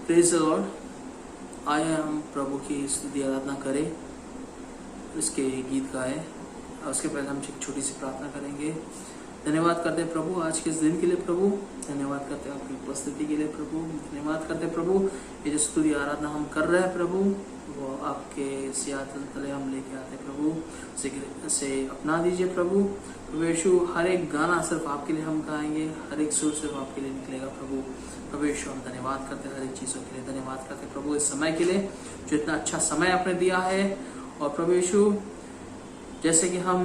Praise the Lord. आए हम प्रभु की स्तुति आराधना करें, इसके गीत गाएं। उसके पहले हम एक छोटी सी प्रार्थना करेंगे। धन्यवाद करते हैं प्रभु आज के इस दिन के लिए प्रभु, धन्यवाद करते हैं आपकी उपस्थिति के लिए प्रभु, धन्यवाद करते हैं प्रभु ये जो स्तुति आराधना हम कर रहे हैं प्रभु वो आपके सियात तले हम लेके आते हैं प्रभु, से अपना दीजिए प्रभु। प्रभु यीशु हर एक गाना सिर्फ आपके लिए हम गाएंगे, हर एक सुर सिर्फ आपके लिए निकलेगा प्रभु। प्रभु यीशु हम धन्यवाद करते हैं हर एक चीज़ों के लिए, धन्यवाद करते हैं प्रभु इस समय के लिए जो इतना अच्छा समय आपने दिया है। और प्रभु यीशु जैसे कि हम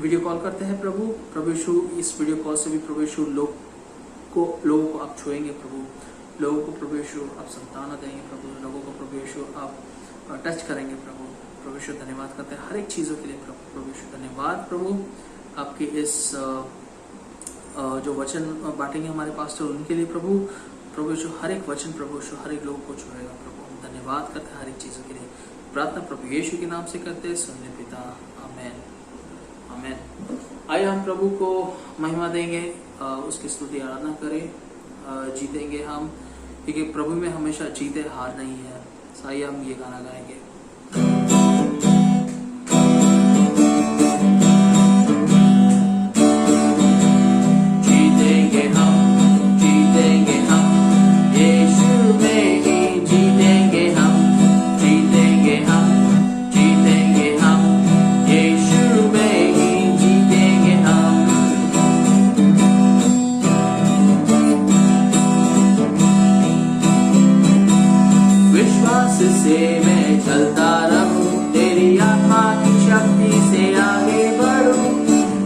वीडियो कॉल करते हैं प्रभु यीशु इस वीडियो कॉल से भी प्रभु यीशु लोगों को आप छुएंगे प्रभु, लोगों को प्रभु यीशु आप संतान देंगे प्रभु, लोगों को प्रभु यीशु आप टच करेंगे प्रभु यीशु धन्यवाद करते हैं हर एक चीज़ों के लिए प्रभु यीशु धन्यवाद प्रभु। आपके इस जो वचन बांटेंगे हमारे पास्टर उनके लिए प्रभु यीशु हर एक वचन प्रभु यीशु हर एक लोगों को छुएगा प्रभु। हम धन्यवाद करते हैं हर एक चीज़ों के लिए, प्रार्थना प्रभु यीशु के नाम से करते हैं, सुनने पिता, आमेन आमेन। आइए हम प्रभु को महिमा देंगे, उसकी स्तुति आराधना करें, जीतेंगे हम क्योंकि प्रभु में हमेशा जीते हार नहीं है। आइए हम ये गाना गाएंगे। से मैं चलता रहूं, तेरी आत्मा की शक्ति से आगे बढ़ूं।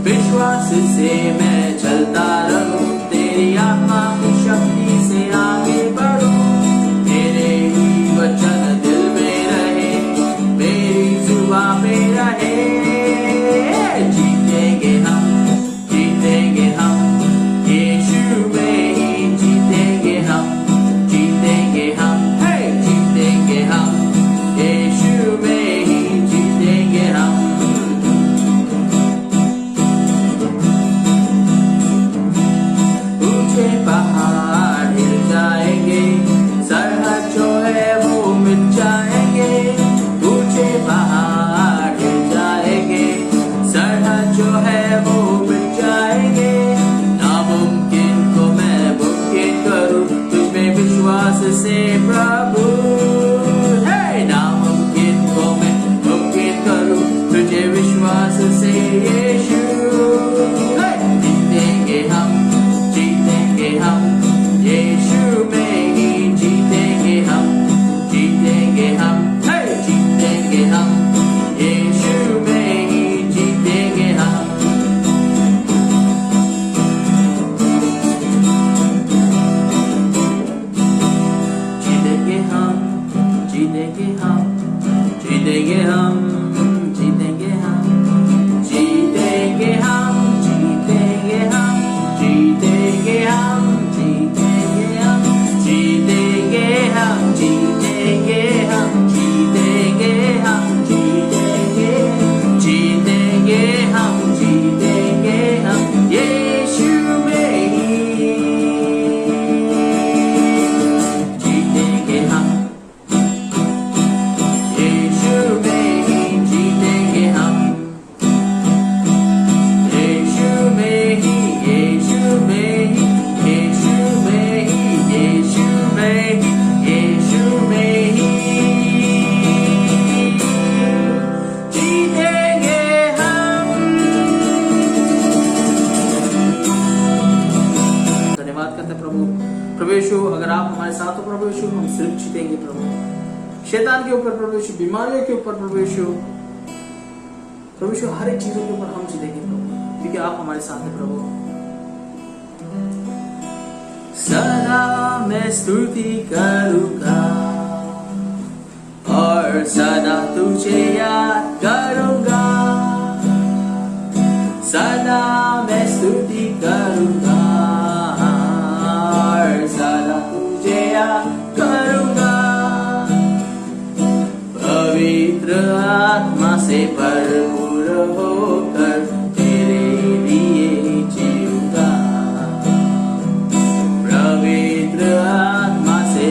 विश्वास से मैं चलता रहूं, तेरी आत्मा की शक्ति से आगे बढ़ूं। तेरे ही वचन दिल में रहे, मेरी जुबान पे रहे। जीतेंगे हम यीशु में ही जीतेंगे हम यीशु में ही जीतेंगे हम। ऊंचे पहाड़ हिल जाएंगे, सरहद जो है वो मिट जाएंगे। ऊंचे पहाड़ हिल जाएंगे, सरहद जो है वो मिट जाएंगे। नामुमकिन को मैं मुमकिन करूं, तुझमें विश्वास से प्रभु। तुझे विश्वास से यीशु, जीतेंगे हम यीशु में ही जीतेंगे हम यीशु में ही जीतेंगे हम। जीतेंगे हम जीतेंगे हम अगर आप हमारे साथ हो प्रभु यीशु हम सिर्फ जीतेंगे प्रभु। शैतान के ऊपर प्रभु यीशु, बीमारियों के ऊपर प्रभु यीशु हर एक चीजों के ऊपर हम जीतेंगे प्रभु क्योंकि आप हमारे साथ हैं प्रभु। सदा मैं स्तुति करूंगा और सदा तुझे याद करूंगा। सदा मैं स्तुति करूंगा और सदा तुझे याद करूंगा। पवित्र आत्मा से भरपूर होकर तेरे लिए जीऊंगा। पवित्र आत्मा से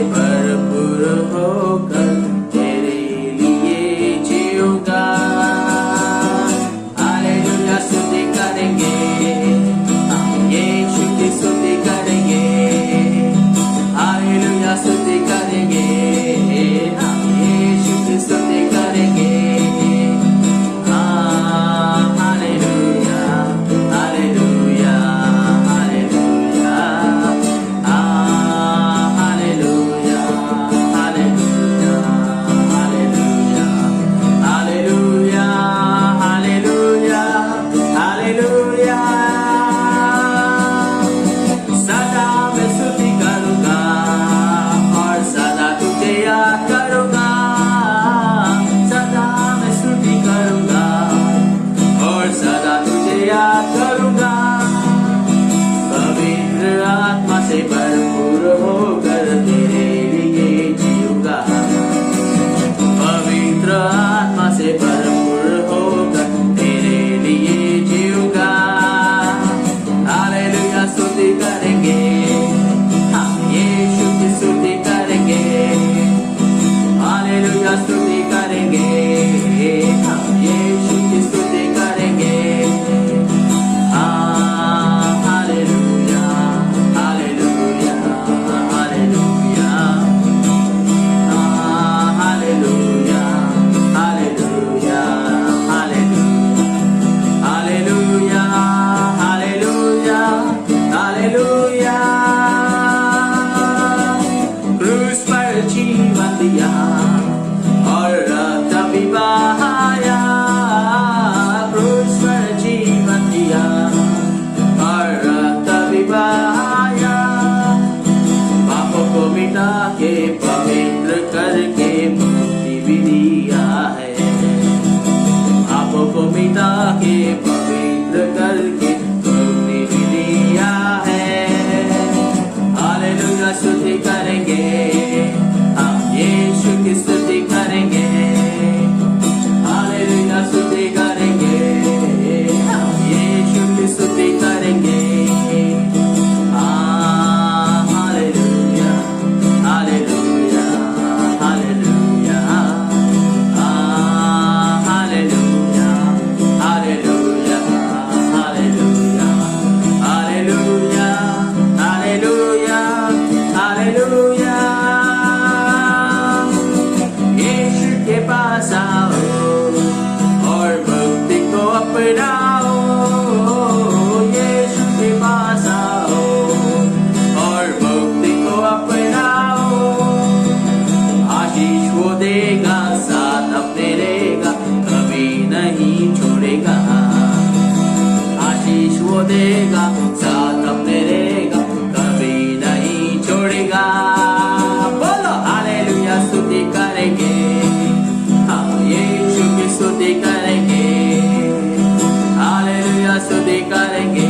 याद करूंगा, पवित्र आत्मा से भरपूर होकर तेरे लिए जीऊंगा, पवित्र आत्मा से भरपूर होकर तेरे लिए जीऊंगा। हालेलुया स्तुति करेंगे, हम यीशु की स्तुति करेंगे, हालेलुया स्तुति करेंगे, हम यीशु की स्तुति करेंगे। Hallelujah hallelujah hallelujah hallelujah hallelujah hallelujah hallelujah hallelujah. क्रूस पर जीवन दिया और रक्त भी बहाया, क्रूस पर जीवन दिया और रक्त भी बहाया, पापों को मिटा के पवित्र करके मुक्ति भी दिया है, पापों को मिटा के पवित्र करके मुक्ति भी दिया है। हालेलुया स्तुति करेंगे, हम यीशु की स्तुति करेंगे, हालेलुया स्तुति करेंगे, हम यीशु की स्तुति करेंगे। Hallelujah hallelujah hallelujah hallelujah hallelujah hallelujah hallelujah hallelujah hallelujah. Yeshu के पास आओ और मुक्ति को अपनाओ, यीशु के पास आओ और मुक्ति को अपनाओ। आशीष वो देगा, साथ अपने रहेगा, कभी नहीं छोड़ेगा, आशीष वो देगा, साथ अपने रहेगा, कभी नहीं छोड़ेगा। बोलो हालेलुया स्तुति करेंगे, हम यीशु की स्तुति करेंगे, हालेलुया स्तुति करेंगे,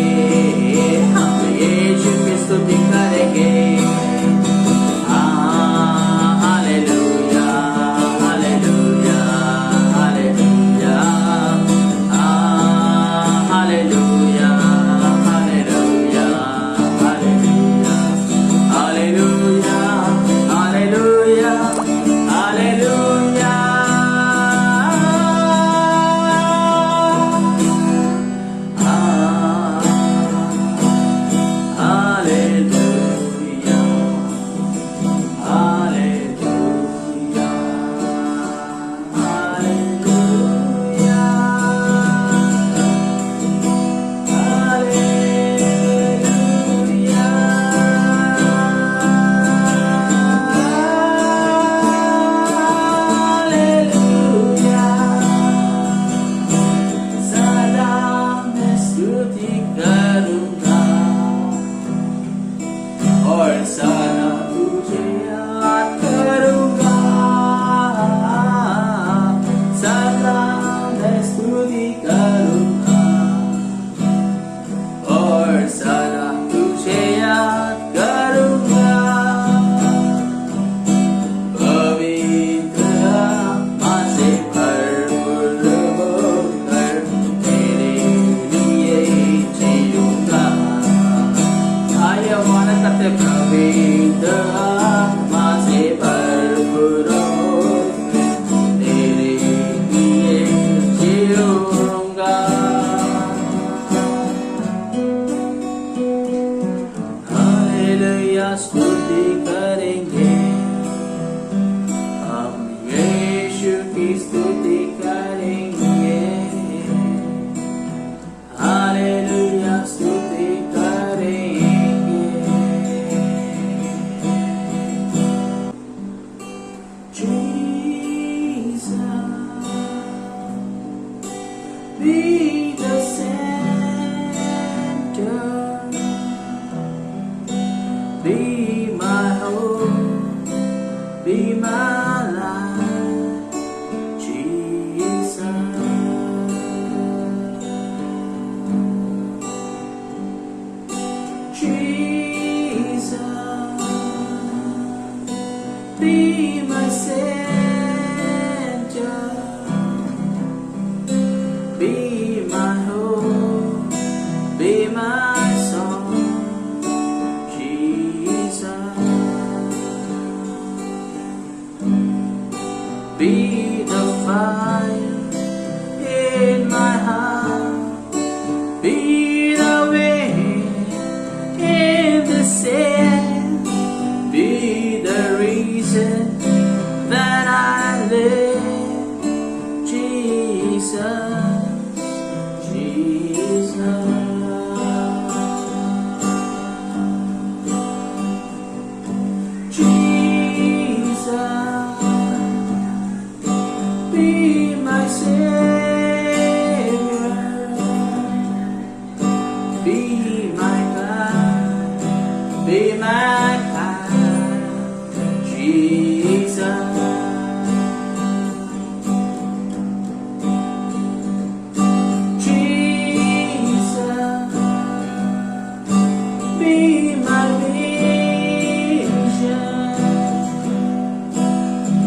हम यीशु की स्तुति करेंगे। Hallelujah hallelujah hallelujah hallelujah hallelujah hallelujah hallelujah hallelujah hallelujah. और सदा तुझे याद करूंगा, सदा मैं स्तुति करूंगा और सदा तुझे याद करूंगा। पवित्र आत्मा से भरपूर होकर तेरे लिए जीऊंगा। आइए माना करते पवित्र आत्मा से भरपूर होकर तेरे लिए जीऊंगा। हालेलुया स्तुति करेंगे, हम यीशु की स्तुति करेंगे, हालेलुया स्तुति करेंगे। Jesus, be the center, be my hope, be my life, Jesus. Be my guide, be my guide, Jesus. Jesus, be my vision,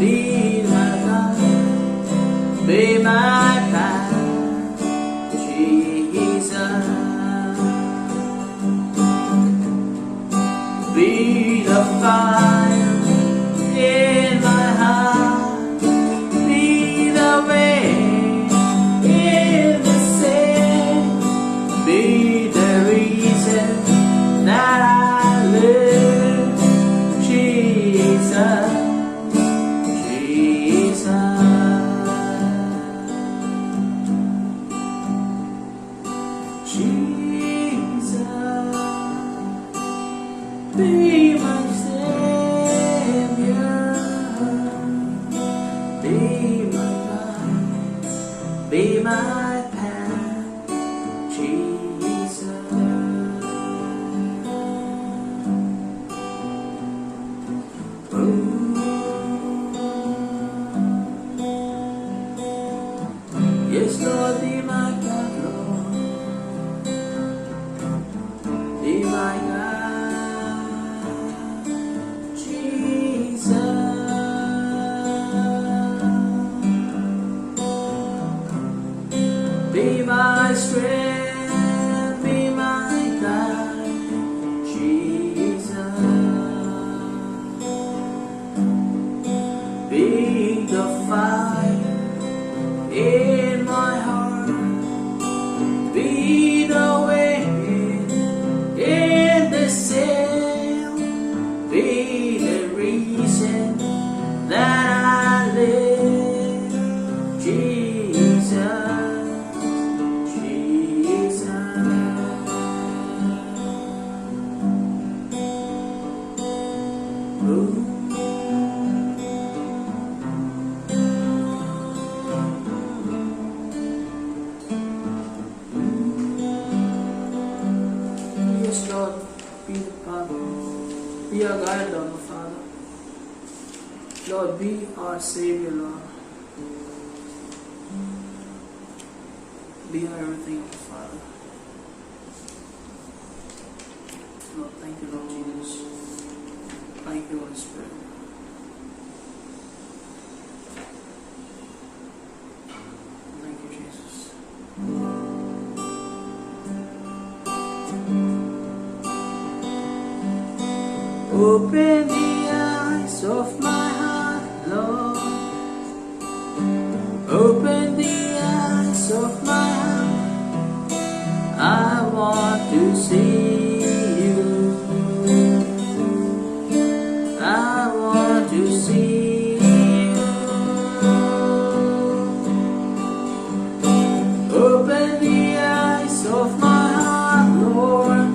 be my guide, be my path, Jesus. Be the fire in my heart, be the way in the sand, be the reason that I live, Jesus, Jesus. Jesus, be my Savior, be my life, be my path, Jesus. Ooh. Yes, Lord, be my God, Lord. Be my God, Jesus. Be my strength, be my guide, Jesus. Be the fire in my heart, be the wind in the sail, be the reason that I live, Jesus, Jesus. Ooh. Yes, Lord, be the Father, be our guide, Lord, the Father. Lord, be our Savior, Lord. Be our everything, Lord, Father. Lord, thank you, Lord Jesus. Thank you, Holy Spirit. Thank you, Jesus. Open the eyes of my heart, Lord. Open the eyes of my heart. I want to see you. I want to see you. Open the eyes of my heart, Lord.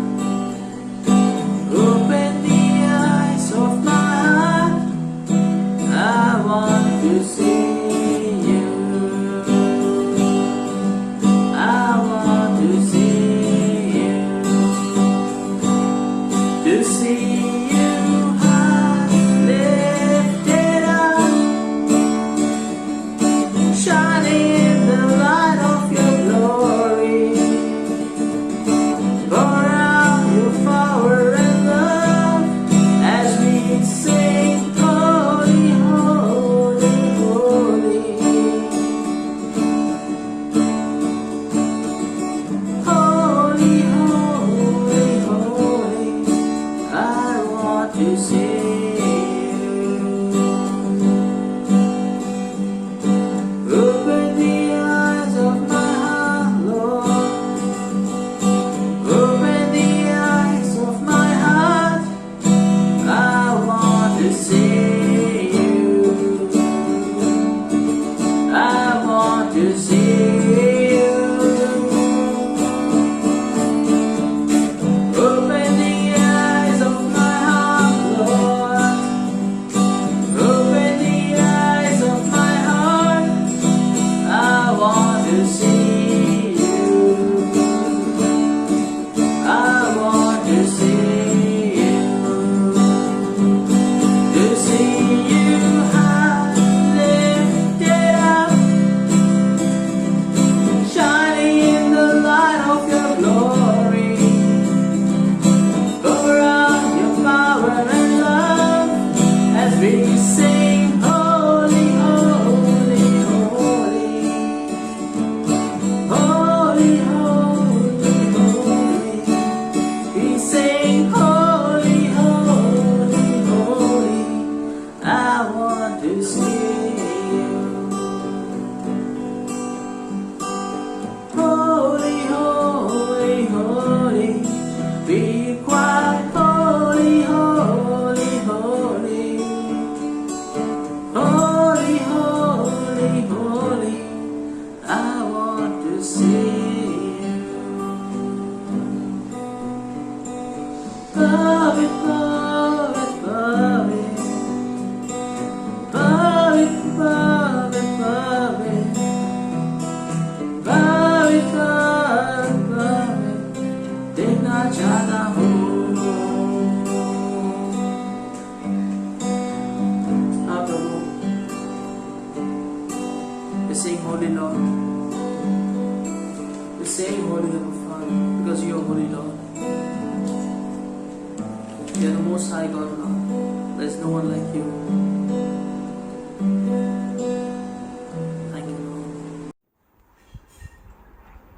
Open the eyes of my heart. I want to see you. I want to see you. देखना चाहता हूँ। हाँ प्रभु, we sing holy Lord, we sing holy Father, because you are holy Lord. You are the most high God, Lord. There is no one like you. Thank you, Lord.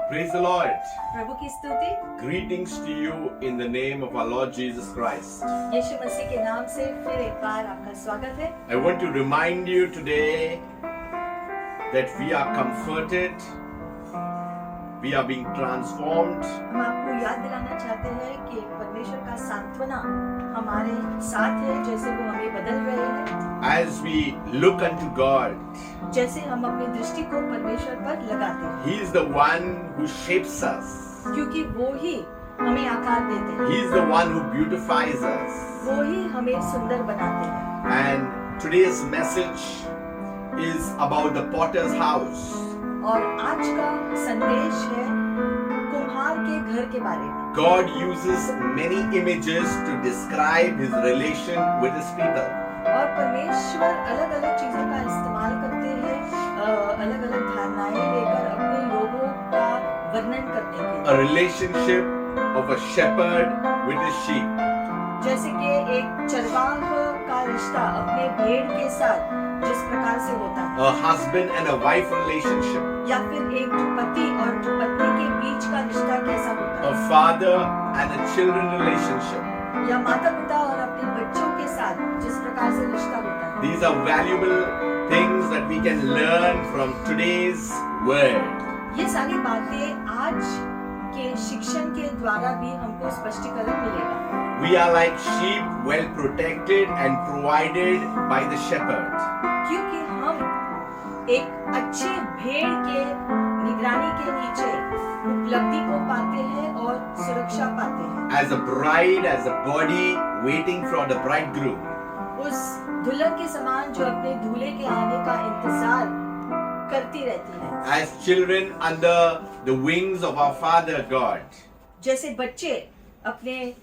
Praise the Lord. प्रभु की स्तुति। Greetings to you in the name of our Lord Jesus Christ. यीशु मसीह के नाम से फिर एक बार आपका स्वागत है। I want to remind you today that we are comforted, we are being transformed, हम आपको याद दिलाना चाहते हैं कि परमेश्वर का सांत्वना हमारे साथ है, जैसे वो हमें बदल रहे हैं, as we look unto God. जैसे हम अपनी दृष्टि को परमेश्वर पर लगाते हैं, He is the one who shapes us. क्योंकि वो ही हमें आकार देते हैं, He is the one who beautifies us. वो ही हमें सुंदर बनाते हैं। And today's message is about the potter's house. और आज का संदेश है कुम्हार के घर के बारे में। God uses many images to describe his relation with his people. और परमेश्वर अलग-अलग चीजों का इस्तेमाल करते हैं, अलग-अलग धारणाएं लेकर अपने लोगों का वर्णन करने के लिए। A relationship of a shepherd with his sheep. जैसे कि एक चरवाह का रिश्ता अपने भेड़ के साथ जिस प्रकार से होता है, A husband and a wife relationship. या फिर एक पति और पत्नी के बीच का रिश्ता कैसा होता A है, father and a children relationship. या माता पिता और अपने बच्चों के साथ जिस प्रकार से रिश्ता होता है। These are valuable things that we can learn from today's word. ये सारी बातें आज के शिक्षण के द्वारा भी हमको स्पष्टीकरण मिलेगा। We are like sheep, well protected and provided by the shepherd. क्योंकि हम एक अच्छे भेड़ के निगरानी के नीचे उपलब्धि को पाते हैं और सुरक्षा पाते हैं। As a bride, as a body waiting for the bridegroom. उस दुल्हन के समान जो अपने दूल्हे के आने का इंतजार करती रहती है। As children under the wings of our Father God. जैसे बच्चे अपने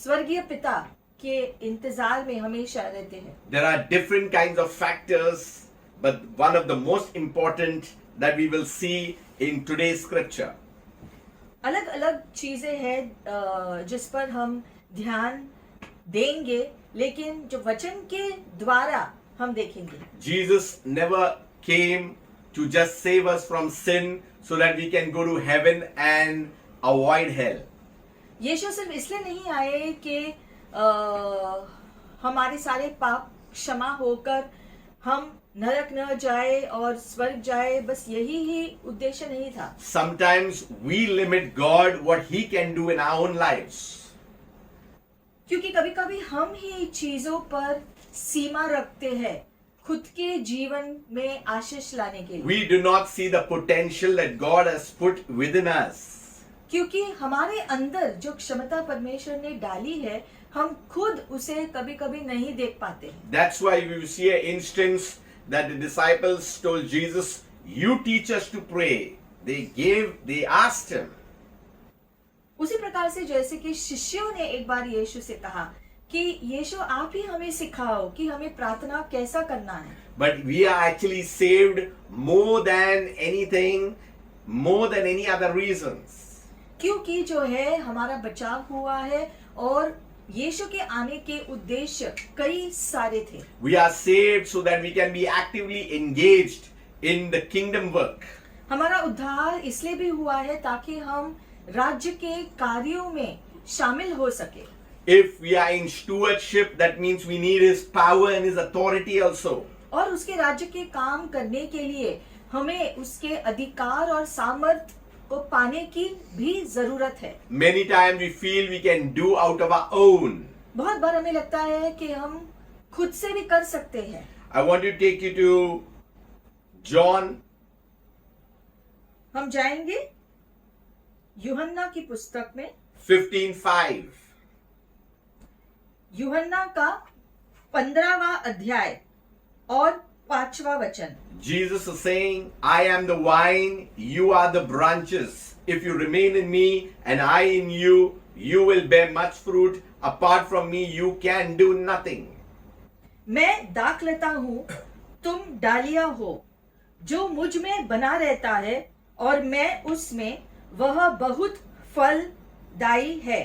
स्वर्गीय पिता के इंतजार में हमेशा रहते हैं। There are different kinds of factors, but one of the most important that we will see in today's scripture. अलग-अलग चीजें हैं जिस पर हम ध्यान देंगे, लेकिन जो वचन के द्वारा हम देखेंगे। Jesus never came to just save us from sin so that we can go to heaven and avoid hell. यीशु सिर्फ इसलिए नहीं आए कि हमारे सारे पाप क्षमा होकर हम नरक न जाए और स्वर्ग जाए, बस यही ही उद्देश्य नहीं था। Sometimes we limit God what he can do in our own lives. क्योंकि कभी-कभी हम ही चीजों पर सीमा रखते हैं खुद के जीवन में आशीष लाने के लिए, We do not see the potential that God has put within us. क्योंकि हमारे अंदर जो क्षमता परमेश्वर ने डाली है, हम खुद उसे कभी-कभी नहीं देख पाते हैं। That's why we see an instance that the disciples told Jesus, "You teach us to pray." They asked him. उसी प्रकार से जैसे कि शिष्यों ने एक बार यीशु से कहा कि यीशु आप ही हमें सिखाओ कि हमें प्रार्थना कैसा करना है। But we are actually saved more than anything, more than any other reasons. क्योंकि जो है हमारा बचाव हुआ है और यीशु के आने के उद्देश्य कई सारे थे। We are saved so that we can be actively engaged in the kingdom work. हमारा उद्धार इसलिए भी हुआ है ताकि हम राज्य के कार्यों में शामिल हो सके। If we are in stewardship, that means we need His power and His authority also. और उसके राज्य के काम करने के लिए हमें उसके अधिकार और सामर्थ्य को पाने की भी जरूरत है। Many times we feel we can do out of our own. बहुत बार हमें लगता है कि हम खुद से भी कर सकते हैं। I want to take you to John. हम जाएंगे यूहन्ना की पुस्तक में 15:5. यूहन्ना का 15वां अध्याय और 5वां वचन। Jesus is saying, I am the vine, you are the branches. If you remain in me and I in you, you will bear much fruit. Apart from me, you can do nothing. मैं दाखलता हूँ, तुम डालियां हो। जो मुझ में बना रहता है और मैं उसमें, वह बहुत फलदायी है,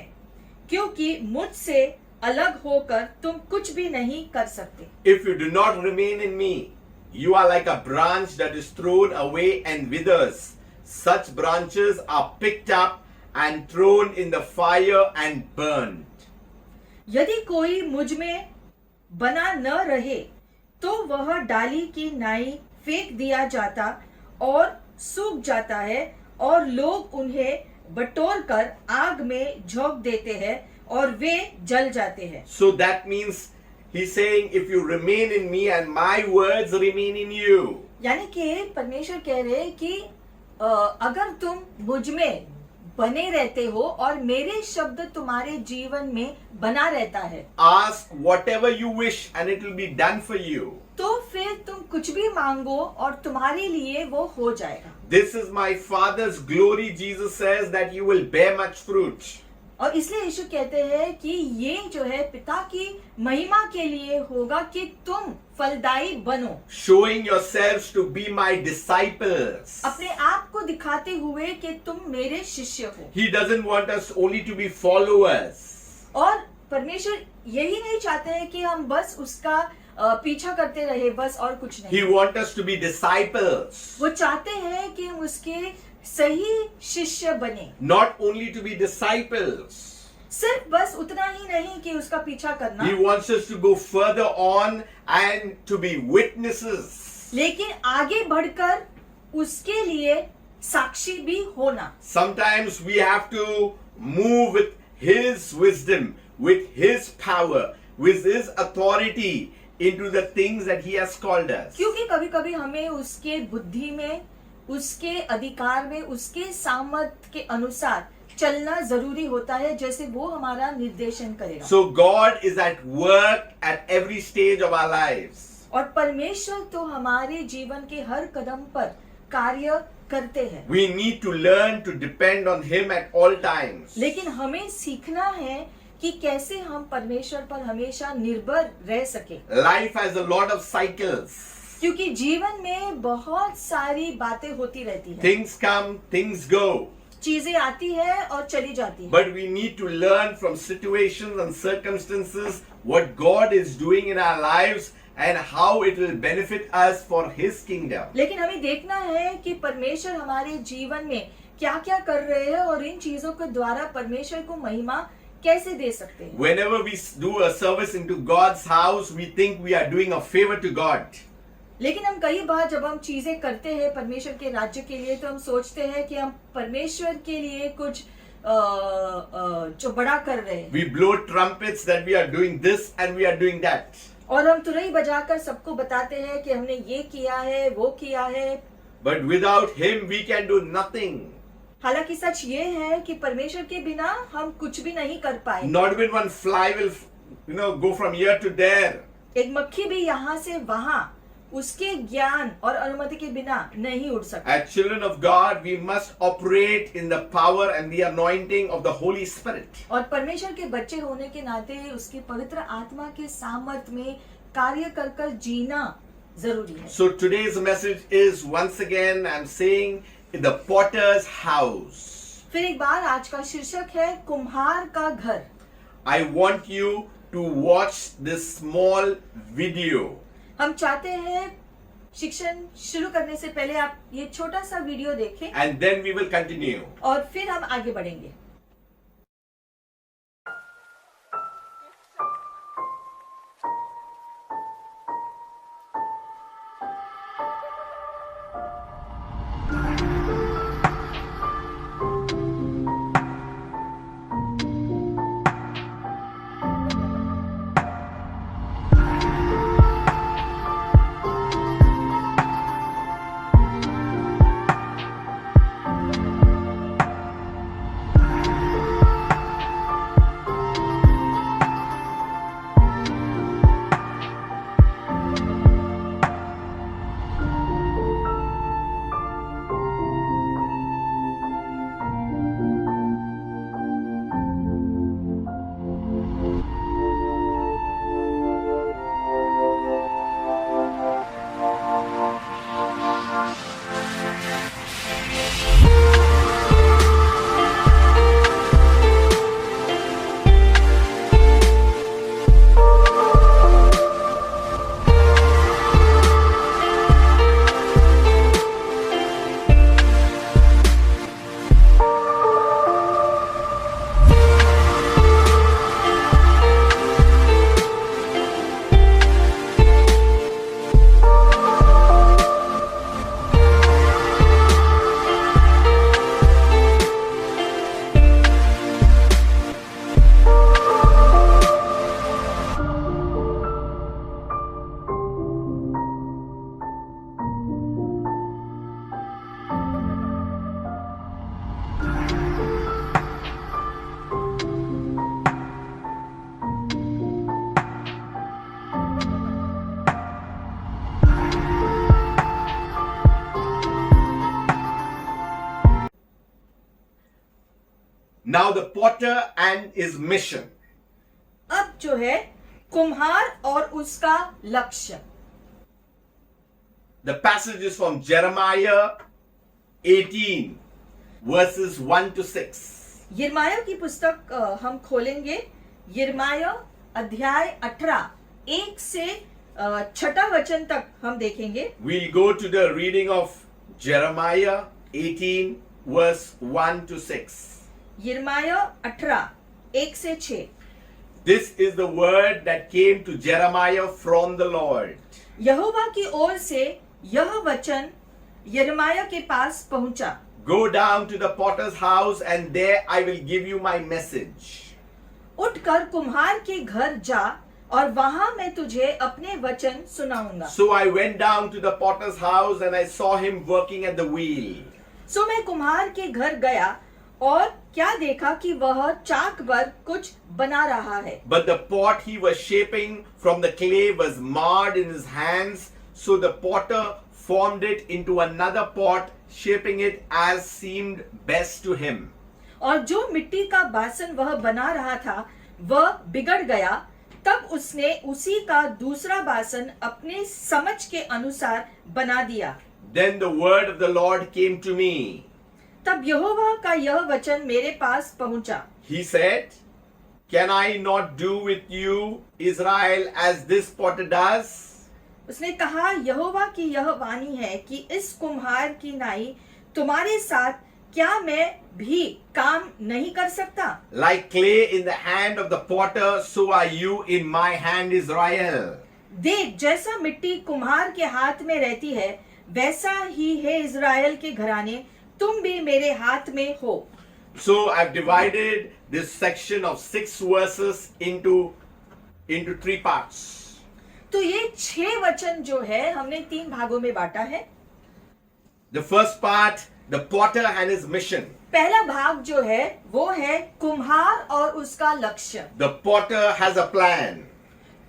क्योंकि मुझसे अलग होकर तुम कुछ भी नहीं कर सकते। If you do not remain in me, you are like a branch that is thrown away and withers. Such branches are picked up and thrown in the fire and burned. यदि कोई मुझ में बना न रहे, तो वह डाली की नाई फेंक दिया जाता और सूख जाता है, और लोग उन्हें बटोर कर आग में झोंक देते हैं और वे जल जाते हैं। So that means he's saying, if you remain in me and my words remain in you. यानी कि परमेश्वर कह रहे हैं कि अगर तुम मुझ में बने रहते हो और मेरे शब्द तुम्हारे जीवन में बना रहता है, Ask whatever you wish and it will be done for you. तो फिर तुम कुछ भी मांगो और तुम्हारे लिए वो हो जाएगा। This is my Father's glory, Jesus says, that you will bear much fruit. और इसलिए यीशु कहते हैं कि ये जो है पिता की महिमा के लिए होगा कि तुम फलदायी बनो, Showing yourselves to be my disciples. अपने आप को दिखाते हुए कि तुम मेरे शिष्य हो। He doesn't want us only to be followers. और परमेश्वर यही नहीं चाहते हैं कि हम बस उसका पीछा करते रहे, बस और कुछ He नहीं। wants us to be disciples. वो चाहते हैं कि हम उसके सही शिष्य बने। Not only to be disciples. सिर्फ बस उतना ही नहीं कि उसका पीछा करना, He wants us to go further on and to be witnesses. लेकिन आगे बढ़कर उसके लिए साक्षी भी होना। Sometimes we have to move with His wisdom, with His power, with His authority into the things that He has called us. क्योंकि कभी कभी हमें उसके बुद्धि में, उसके अधिकार में, उसके सामर्थ के अनुसार चलना जरूरी होता है, जैसे वो हमारा निर्देशन करेगा। So God is at work at every stage of our lives. और परमेश्वर तो हमारे जीवन के हर कदम पर कार्य करते हैं, We need to learn to depend on Him at all times. लेकिन हमें सीखना है कि कैसे हम परमेश्वर पर हमेशा निर्भर रह सके। Life has a lot of cycles. क्योंकि जीवन में बहुत सारी बातें होती रहती हैं, Things come, things go. चीजें आती है और चली जाती है। But we need to learn from situations and circumstances what God is doing in our lives and how it will benefit us for His kingdom. लेकिन हमें देखना है कि परमेश्वर हमारे जीवन में क्या क्या कर रहे हैं और इन चीजों के द्वारा परमेश्वर को महिमा कैसे दे सकते हैं। Whenever we do a service into God's house, we think we are doing a favor to God. लेकिन हम कई बार जब हम चीजें करते हैं परमेश्वर के राज्य के लिए, तो हम सोचते हैं कि हम परमेश्वर के लिए कुछ जो बड़ा कर रहे हैं, We blow trumpets that we are doing this and we are doing that. और हम तुरई बजाकर सबको बताते हैं कि हमने ये किया है, वो किया है। But without Him, we can do nothing. हालांकि सच ये है कि परमेश्वर के बिना हम कुछ भी नहीं कर पाए। Not even one fly will, go from here to there. एक मक्खी भी यहाँ से वहाँ उसके ज्ञान और अनुमति के बिना नहीं उड़ सकती। As children of God, we must operate in the power and the anointing of the Holy Spirit. और परमेश्वर के बच्चे होने के नाते उसकी पवित्र आत्मा के सामर्थ में कार्य कर कर जीना जरूरी है। So today's message is once again, I'm saying, in the potter's house. फिर एक बार आज का शीर्षक है कुम्हार का घर। I want you to watch this small video. हम चाहते हैं शिक्षण शुरू करने से पहले आप ये छोटा सा वीडियो देखें And then we will continue. और फिर हम आगे बढ़ेंगे। Now the potter and his mission. अब जो है कुम्हार और उसका लक्ष्य। The passage is from Jeremiah 18, verses 1 to 6. यिर्मयाह की पुस्तक हम खोलेंगे। यिर्मयाह अध्याय 18 1 से 6 वचन तक हम देखेंगे। We'll go to the reading of Jeremiah 18, verse 1 to 6. यिर्मयाह 18 1 से 6। This is the word that came to Jeremiah from the Lord. यहोवा की ओर से यह वचन यिर्मयाह के पास पहुंचा। Go down to the potter's house, and there I will give you my message. उठकर कुम्हार के घर जा और वहां मैं तुझे अपने वचन सुनाऊंगा। So I went down to the potter's house, and I saw him working at the wheel. सो मैं कुम्हार के घर गया और क्या देखा कि वह चाक पर कुछ बना रहा है। But the pot he was shaping from the clay was marred in his hands, so the potter formed it into another pot, shaping it as seemed best to him. और जो मिट्टी का बासन वह बना रहा था वह बिगड़ गया, तब उसने उसी का दूसरा बासन अपने समझ के अनुसार बना दिया। Then the word of the Lord came to me. तब यहोवा का यह वचन मेरे पास पहुंचा। He said, Can I not do with you, Israel, as this potter does? उसने कहा, यहोवा की यह वाणी है कि इस कुम्हार की नाई तुम्हारे साथ क्या मैं भी काम नहीं कर सकता? Like clay in the hand of the potter, so are you in my hand, Israel. देख, जैसा मिट्टी कुम्हार के हाथ में रहती है वैसा ही है इज़राइल के घराने, तुम भी मेरे हाथ में हो। So I've divided this section of 6 verses into 3 parts. तो ये 6 वचन जो है हमने 3 भागों में बांटा है। The first part, the potter and his mission. पहला भाग जो है वो है कुम्हार और उसका लक्ष्य। The potter has a plan.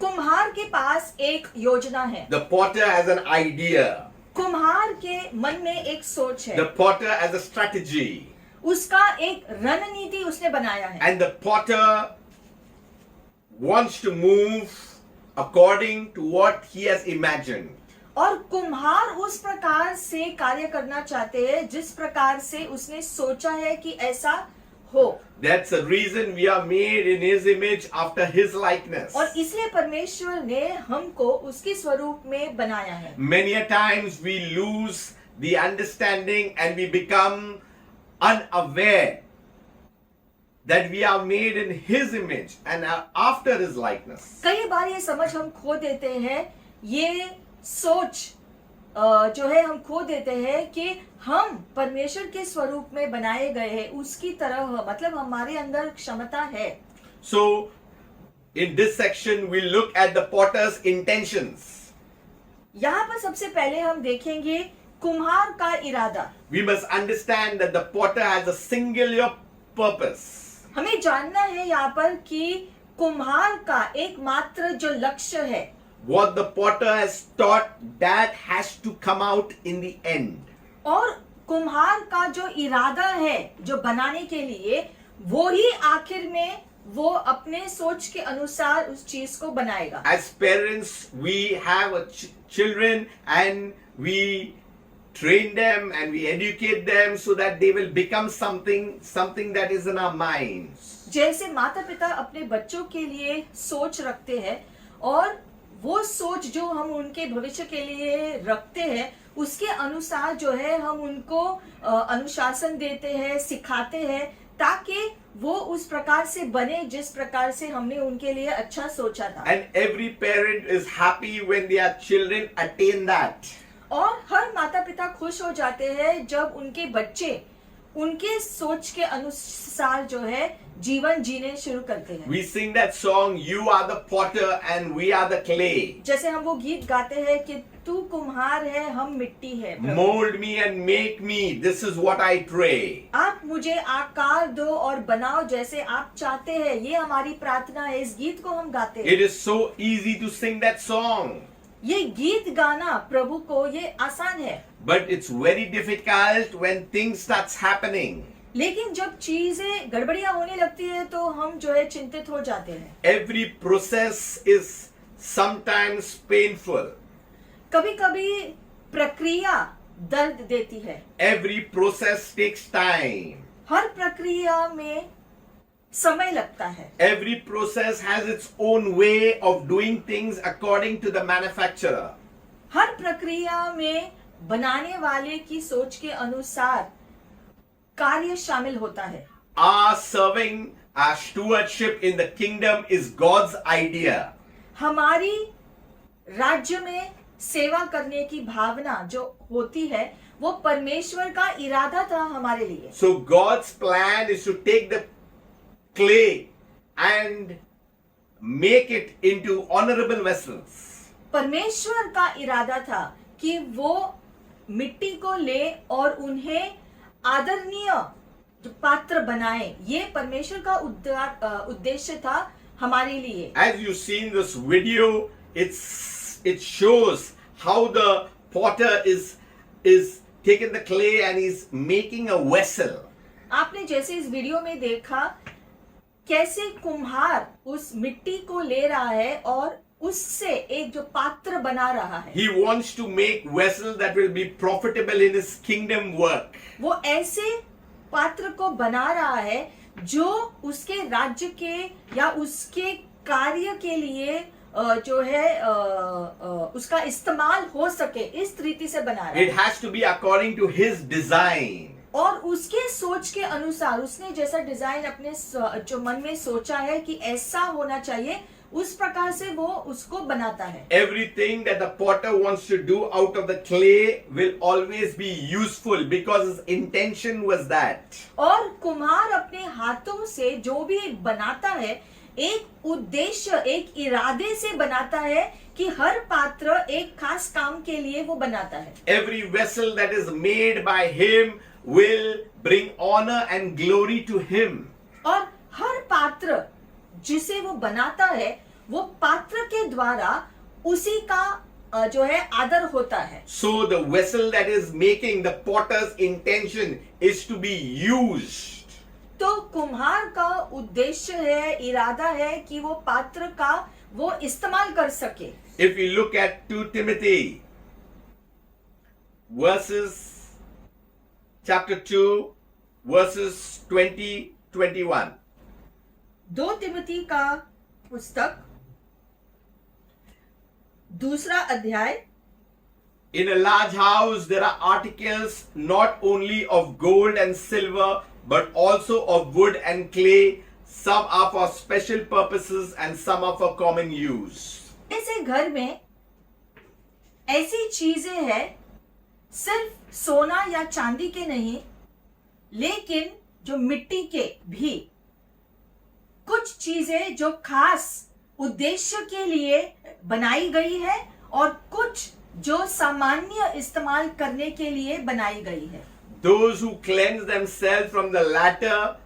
कुम्हार के पास एक योजना है। The potter has an idea. कुम्हार के मन में एक सोच है। The potter has a strategy. उसका एक रणनीति उसने बनाया है। And the potter wants to move according to what he has imagined. और कुम्हार उस प्रकार से कार्य करना चाहते हैं जिस प्रकार से उसने सोचा है कि ऐसा हो। That's the reason we are made in his image after his likeness. और इसलिए परमेश्वर ने हमको उसके स्वरूप में बनाया है। Many a times we lose the understanding and we become unaware that we are made in his image and are after his likeness. कई बार ये समझ हम खो देते हैं, ये सोच जो है हम खो देते हैं कि हम परमेश्वर के स्वरूप में बनाए गए हैं, उसकी तरह, मतलब हमारे अंदर क्षमता है। So in this section we look at the potter's intentions. यहाँ पर सबसे पहले हम देखेंगे कुम्हार का इरादा। We must understand that the potter has a singular purpose. हमें जानना है यहाँ पर कि कुम्हार का एकमात्र जो लक्ष्य है, What the potter has taught, that has to come out in the end. और कुम्हार का जो इरादा है जो बनाने के लिए, वो ही आखिर में वो अपने सोच के अनुसार उस चीज को बनाएगा। As parents, we have children and we train them and we educate them so that they will become something that is in our minds. जैसे माता पिता अपने बच्चों के लिए सोच रखते हैं और वो सोच जो हम उनके भविष्य के लिए रखते हैं उसके अनुसार जो है हम उनको अनुशासन देते हैं, सिखाते हैं, ताकि वो उस प्रकार से बने जिस प्रकार से हमने उनके लिए अच्छा सोचा था। And every parent is happy when their children attain that. और हर माता पिता खुश हो जाते हैं जब उनके बच्चे उनके सोच के अनुसार जो है जीवन जीने शुरू करते हैं। We sing that song, You are the potter and we are the clay. जैसे हम वो गीत गाते हैं कि तू कुम्हार है, हम मिट्टी है। Mold me and make me, this is what I pray. आप मुझे आकार दो और बनाओ जैसे आप चाहते हैं, ये हमारी प्रार्थना है। इस गीत को हम गाते हैं। It is so easy to sing that song. ये गीत गाना प्रभु को ये आसान है, But it's very difficult when things starts happening. लेकिन जब चीजें गड़बड़ियां होने लगती है तो हम जो है चिंतित हो जाते हैं. Every process is sometimes painful. कभी कभी प्रक्रिया दर्द देती है. Every process takes time. हर प्रक्रिया में समय लगता है. Every process has its own way of doing things according to the manufacturer. हर प्रक्रिया में बनाने वाले की सोच के अनुसार कार्य शामिल होता है. Our serving, our stewardship in the kingdom is God's idea. हमारी राज्य में सेवा करने की भावना जो होती है वो परमेश्वर का इरादा था हमारे लिए. So God's plan is to take the clay and make it into honorable vessels. परमेश्वर का इरादा था कि वो मिट्टी को ले और उन्हें आदरणीय जो पात्र बनाए. ये परमेश्वर का उद्देश्य था हमारे लिए. As you see in this video, it shows how the potter is taking the clay and is making a vessel. आपने जैसे इस वीडियो में देखा कैसे कुम्हार उस मिट्टी को ले रहा है और उससे एक जो पात्र बना रहा है. He wants to make vessel that will be profitable in his kingdom work. वो ऐसे पात्र को बना रहा है जो उसके राज्य के या उसके कार्य के लिए जो है उसका इस्तेमाल हो सके इस रीति से बना रहा It है. has to be according to his design. और उसके सोच के अनुसार उसने जैसा डिजाइन अपने जो मन में सोचा है कि ऐसा होना चाहिए उस प्रकार से वो उसको बनाता है. Everything that the potter wants to do out of the clay will always be useful because his intention was that. और कुम्हार अपने हाथों से जो भी बनाता है एक उद्देश्य एक इरादे से बनाता है कि हर पात्र एक खास काम के लिए वो बनाता है. Every vessel that is made by him will bring honor and glory to him. और हर पात्र जिसे वो बनाता है वो पात्र के द्वारा उसी का जो है आदर होता है. So the vessel that is making the potter's intention is to be used. तो कुम्हार का उद्देश्य है इरादा है कि वो पात्र का वो इस्तेमाल कर सके. If we look at 2 Timothy chapter 2 verses 20-21. 2 Timothy का पुस्तक 2 अध्याय. In a large house there are articles not only of gold and silver but also of wood and clay. Some are for special purposes and some are for common use. ऐसे घर में ऐसी चीजें हैं सिर्फ सोना या चांदी के नहीं लेकिन जो मिट्टी के भी कुछ चीजें जो खास उद्देश्य के लिए बनाई गई है और कुछ जो सामान्य इस्तेमाल करने के लिए बनाई गई है. Those who cleanse themselves from the latter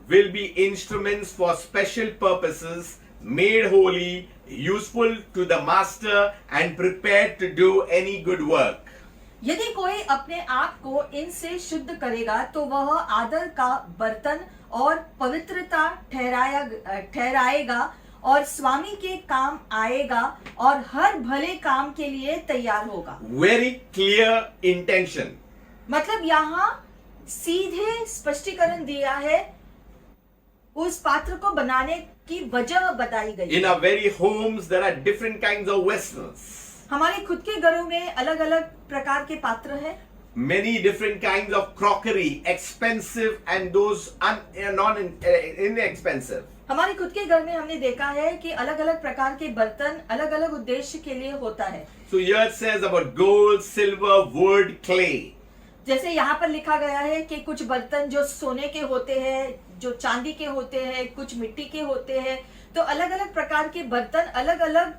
will be instruments for special purposes, made holy, useful to the master and prepared to do any good work. यदि कोई अपने आप को इनसे शुद्ध करेगा तो वह आदर का बर्तन और पवित्रता ठहराएगा और स्वामी के काम आएगा और हर भले काम के लिए तैयार होगा. Very clear intention. मतलब यहाँ सीधे स्पष्टीकरण दिया है उस पात्र को बनाने की वजह बताई गई. In our very homes there are different kinds of vessels. हमारे खुद के घरों में अलग अलग प्रकार के पात्र हैं. Many different kinds of crockery, expensive and those inexpensive. हमारे खुद के घर में हमने देखा है कि अलग अलग प्रकार के बर्तन अलग अलग उद्देश्य के लिए होता है. So here it says about gold, silver, wood, clay. जैसे यहाँ पर लिखा गया है कि कुछ बर्तन जो सोने के होते हैं, जो चांदी के होते हैं, कुछ मिट्टी के होते हैं. तो अलग अलग प्रकार के बर्तन अलग अलग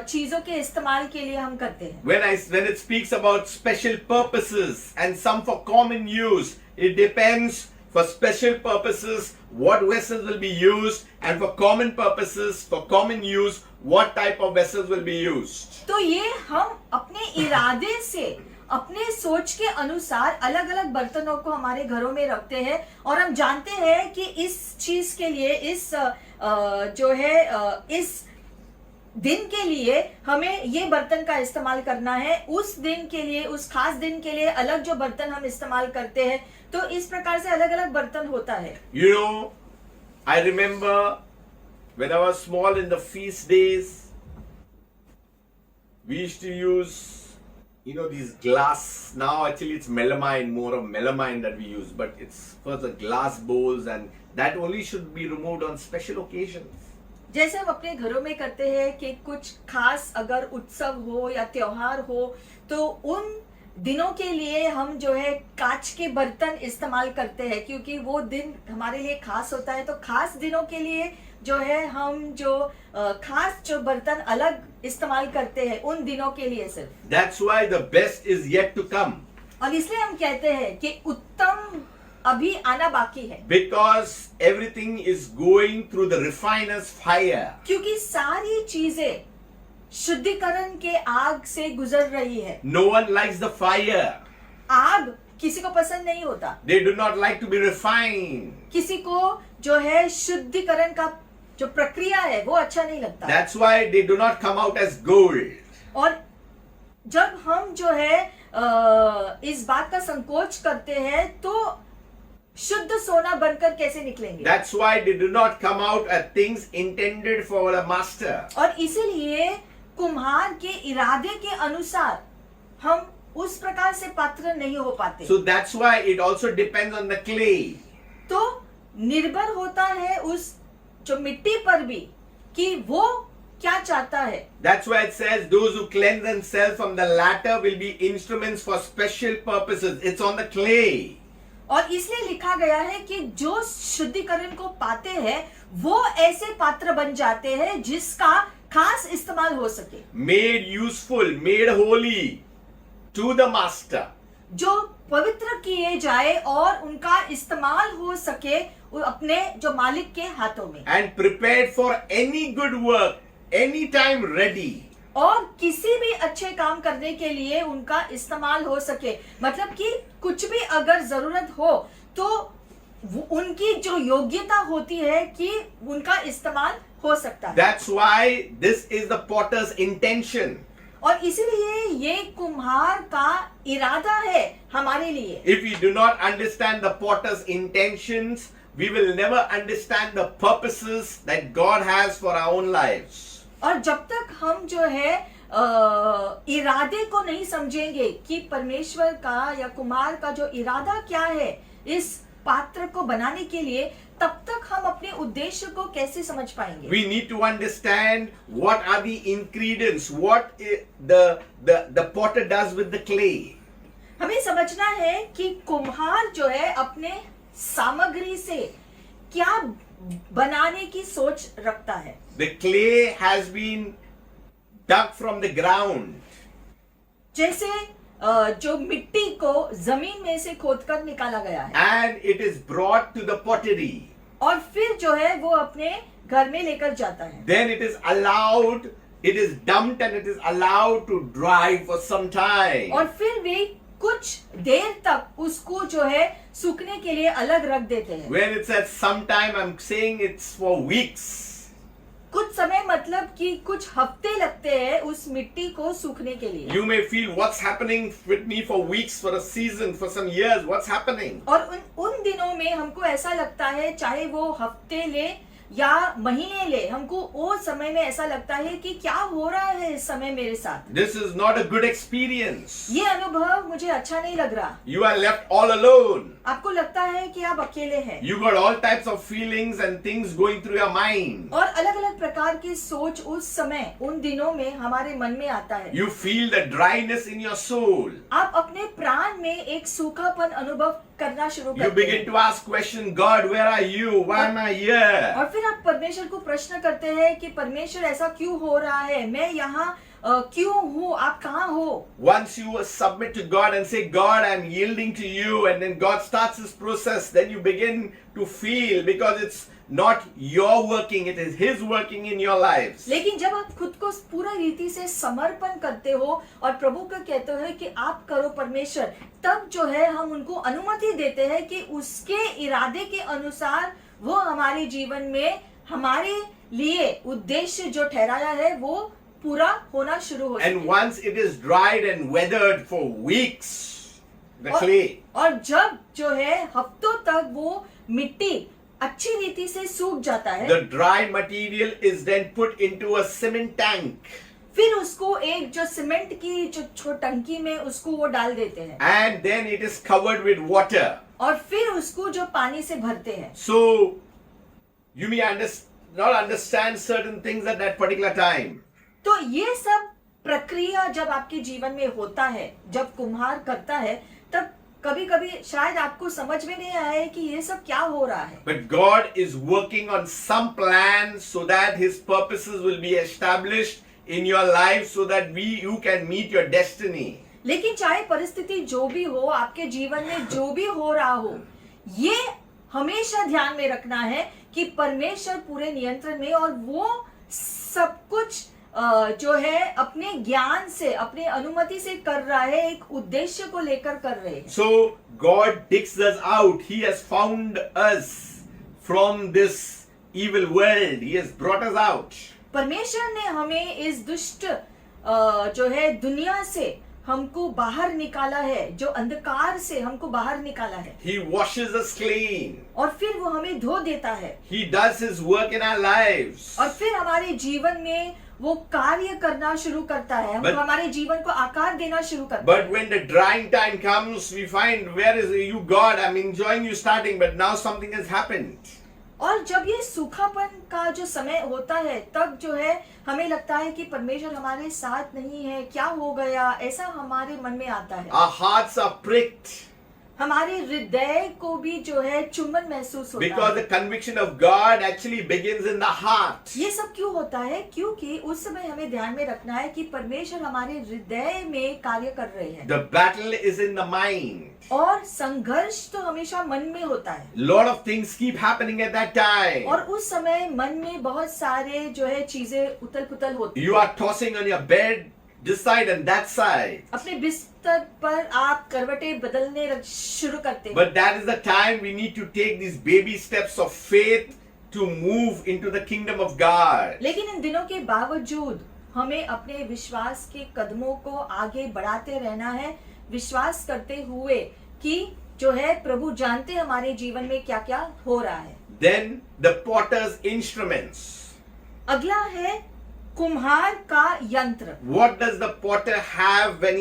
चीजों के इस्तेमाल के लिए हम करते हैं. When it speaks about special purposes and some for common use, it depends for special purposes what vessels will be used and for common purposes, for common use, what type of vessels will be used. तो ये हम अपने इरादे से अपने सोच के अनुसार अलग अलग बर्तनों को हमारे घरों में रखते हैं और हम जानते हैं कि इस चीज के लिए इस दिन के लिए हमें ये बर्तन का इस्तेमाल करना है, उस दिन के लिए, उस खास दिन के लिए अलग जो बर्तन हम इस्तेमाल करते हैं। तो इस प्रकार से अलग अलग बर्तन होता है। You know, I remember when I was small in the feast days, we used to use, these glass. Now actually it's melamine, more of melamine that we use, but it's for the glass bowls, and that only should be removed on special occasions. जैसे हम अपने घरों में करते हैं कि कुछ खास अगर उत्सव हो या त्योहार हो तो उन दिनों के लिए हम जो है कांच के बर्तन इस्तेमाल करते हैं, क्योंकि वो दिन हमारे लिए खास होता है। तो खास दिनों के लिए जो है हम खास जो बर्तन अलग इस्तेमाल करते हैं उन दिनों के लिए सिर्फ। That's why the best is yet to come. और इसलिए हम कहते हैं कि उत्तम अभी आना बाकी है, Because everything is going through the refiner's fire. क्योंकि सारी चीजें शुद्धिकरण के आग से गुजर रही है। No one likes the fire. आग किसी को पसंद नहीं होता, They do not like to be refined. किसी को जो है शुद्धिकरण का जो प्रक्रिया है वो अच्छा नहीं लगता। That's why they do not come out as gold. और जब हम जो है इस बात का संकोच करते हैं तो शुद्ध सोना बनकर कैसे निकलेंगे। That's why they do not come out as things intended for a master. और इसीलिए कुम्हार के इरादे के अनुसार हम उस प्रकार से पात्र नहीं हो पाते। So that's why it also depends on the clay. तो निर्भर होता है उस जो मिट्टी पर भी कि वो क्या चाहता है। That's why it says those who cleanse themselves from the latter will be instruments for special purposes. It's on the clay. और इसलिए लिखा गया है कि जो शुद्धिकरण को पाते हैं वो ऐसे पात्र बन जाते हैं जिसका खास इस्तेमाल हो सके। Made useful, made holy to the master. जो पवित्र किए जाए और उनका इस्तेमाल हो सके अपने जो मालिक के हाथों में। And prepared for any good work, anytime ready. और किसी भी अच्छे काम करने के लिए उनका इस्तेमाल हो सके, मतलब कि कुछ भी अगर जरूरत हो तो उनकी जो योग्यता होती है कि उनका इस्तेमाल हो सकता है। That's why this is the potter's intention. और इसीलिए ये कुम्हार का इरादा है हमारे लिए। If we do not understand the potter's intentions, we will never understand the purposes that God has for our own lives. और जब तक हम जो है इरादे को नहीं समझेंगे कि परमेश्वर का या कुम्हार का जो इरादा क्या है इस पात्र को बनाने के लिए, तब तक हम अपने उद्देश्य को कैसे समझ पाएंगे। We need to understand what are the ingredients, what the potter does with the clay. हमें समझना है कि कुम्हार जो है अपने सामग्री से क्या बनाने की सोच रखता है। The clay has been dug from the ground. जैसे जो मिट्टी को जमीन में से खोदकर निकाला गया है And it is brought to the pottery. और फिर जो है वो अपने घर में लेकर जाता है। Then it is allowed, it is dumped and it is allowed to dry for some time. और फिर वे कुछ देर तक उसको जो है सूखने के लिए अलग रख देते हैं। When it says sometime, I'm saying it's for weeks. कुछ समय मतलब कि कुछ हफ्ते लगते हैं उस मिट्टी को सूखने के लिए। You may feel what's happening with me for weeks, for a season, for some years. What's happening? और उन दिनों में हमको ऐसा लगता है, चाहे वो हफ्ते ले या महीने ले, हमको वो समय में ऐसा लगता है कि क्या हो रहा है इस समय मेरे साथ। This is not a good experience. ये अनुभव मुझे अच्छा नहीं लग रहा। You are left all alone. आपको लगता है कि आप अकेले हैं You got all types of feelings and things going through your mind. और अलग अलग प्रकार की सोच उस समय उन दिनों में हमारे मन में आता है। You feel the dryness in your soul. आप अपने प्राण में एक सूखापन अनुभव करना शुरू You करते begin हैं to ask question, God, where are you? Why am I here? और फिर आप परमेश्वर को प्रश्न करते हैं कि परमेश्वर ऐसा क्यों हो रहा है, मैं यहाँ क्यों हूँ, आप कहाँ हो? Once you submit to God and say, God, I'm yielding to you, and then God starts this process, then you begin to feel, because it's not your working, it is His working in your lives. लेकिन जब आप खुद को पूरा रीति से समर्पण करते हो और प्रभु को कहते हो कि आप करो परमेश्वर, तब जो है हम उनको अनुमति देते हैं कि उसके इरादे के अनुसार वो हमारे जीवन में हमारे लिए उद्देश्य जो ठहराया है वो पूरा होना शुरू हो And जाए। once it is dried and weathered for weeks, the clay, और जब जो है हफ्तों तक वो मिट्टी अच्छी रीति से सूख जाता है, the dry material is then put into a cement tank, फिर उसको एक जो सीमेंट की जो टंकी में उसको वो डाल देते हैं and then it is covered with water. और फिर उसको जो पानी से भरते हैं। So you may not understand certain things at that particular time. तो ये सब प्रक्रिया जब आपके जीवन में होता है, जब कुम्हार करता है, तब कभी कभी शायद आपको समझ में नहीं आया है कि ये सब क्या हो रहा है। But God is working on some plan so that His purposes will be established in your life, so that you can meet your destiny. लेकिन चाहे परिस्थिति जो भी हो, आपके जीवन में जो भी हो रहा हो, ये हमेशा ध्यान में रखना है कि परमेश्वर पूरे नियंत्रण में, और वो सब कुछ जो है अपने ज्ञान से, अपने अनुमति से कर रहा है, एक उद्देश्य को लेकर कर रहे हैं। So God digs us out. He has found us from this evil world. He has brought us out. परमेश्वर ने हमें इस दुष्ट जो है दुनिया से हमको बाहर निकाला है, जो अंधकार से हमको बाहर निकाला है, He washes us clean. और फिर वो हमें धो देता है, He does His work in our lives. और फिर हमारे जीवन में वो कार्य करना शुरू करता है, हमको But- हमारे जीवन को आकार देना शुरू करता है। But when the drying time comes, we find, where is you, God? I'm enjoying you starting, but now something has happened. और जब ये सूखापन का जो समय होता है, तब जो है हमें लगता है कि परमेश्वर हमारे साथ नहीं है, क्या हो गया, ऐसा हमारे मन में आता है। Our hearts are pricked हमारे हृदय को भी जो है चुंबन महसूस होता because है। the conviction of God actually begins in the heart. ये सब क्यों होता है? क्योंकि उस समय हमें ध्यान में रखना है कि परमेश्वर हमारे हृदय में कार्य कर रहे हैं, The battle is in the mind. और संघर्ष तो हमेशा मन में होता है, Lot of things keep happening at that time. और उस समय मन में बहुत सारे जो है चीजें उथल पुथल होती You are tossing on your bed, this side and that side. अपने बिस्तर पर आप करवटें बदलने शुरू करते हैं। But that is the time we need to take these baby steps of faith to move into the kingdom of God. लेकिन इन दिनों के बावजूद हमें अपने विश्वास के कदमों को आगे बढ़ाते रहना है, विश्वास करते हुए कि जो है प्रभु जानते हमारे जीवन में क्या क्या हो रहा है। Then the potter's instruments. अगला है कुम्हार का यंत्र। What does the potter have when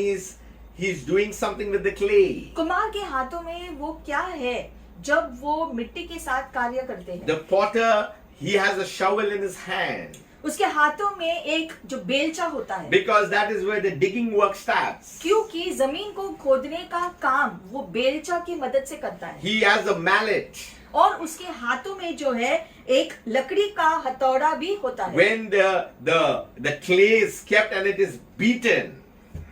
he's doing something with the clay? कुम्हार के हाथों में वो क्या है जब वो मिट्टी के साथ कार्य करते हैं? The potter, he has a shovel in his hand, उसके हाथों में एक जो बेलचा होता है, because that is where the digging work starts. क्योंकि जमीन को खोदने का काम वो बेलचा की मदद से करता है। He has a mallet. और उसके हाथों में जो है एक लकड़ी का हथौड़ा भी होता है, When the clay is kept and it is beaten,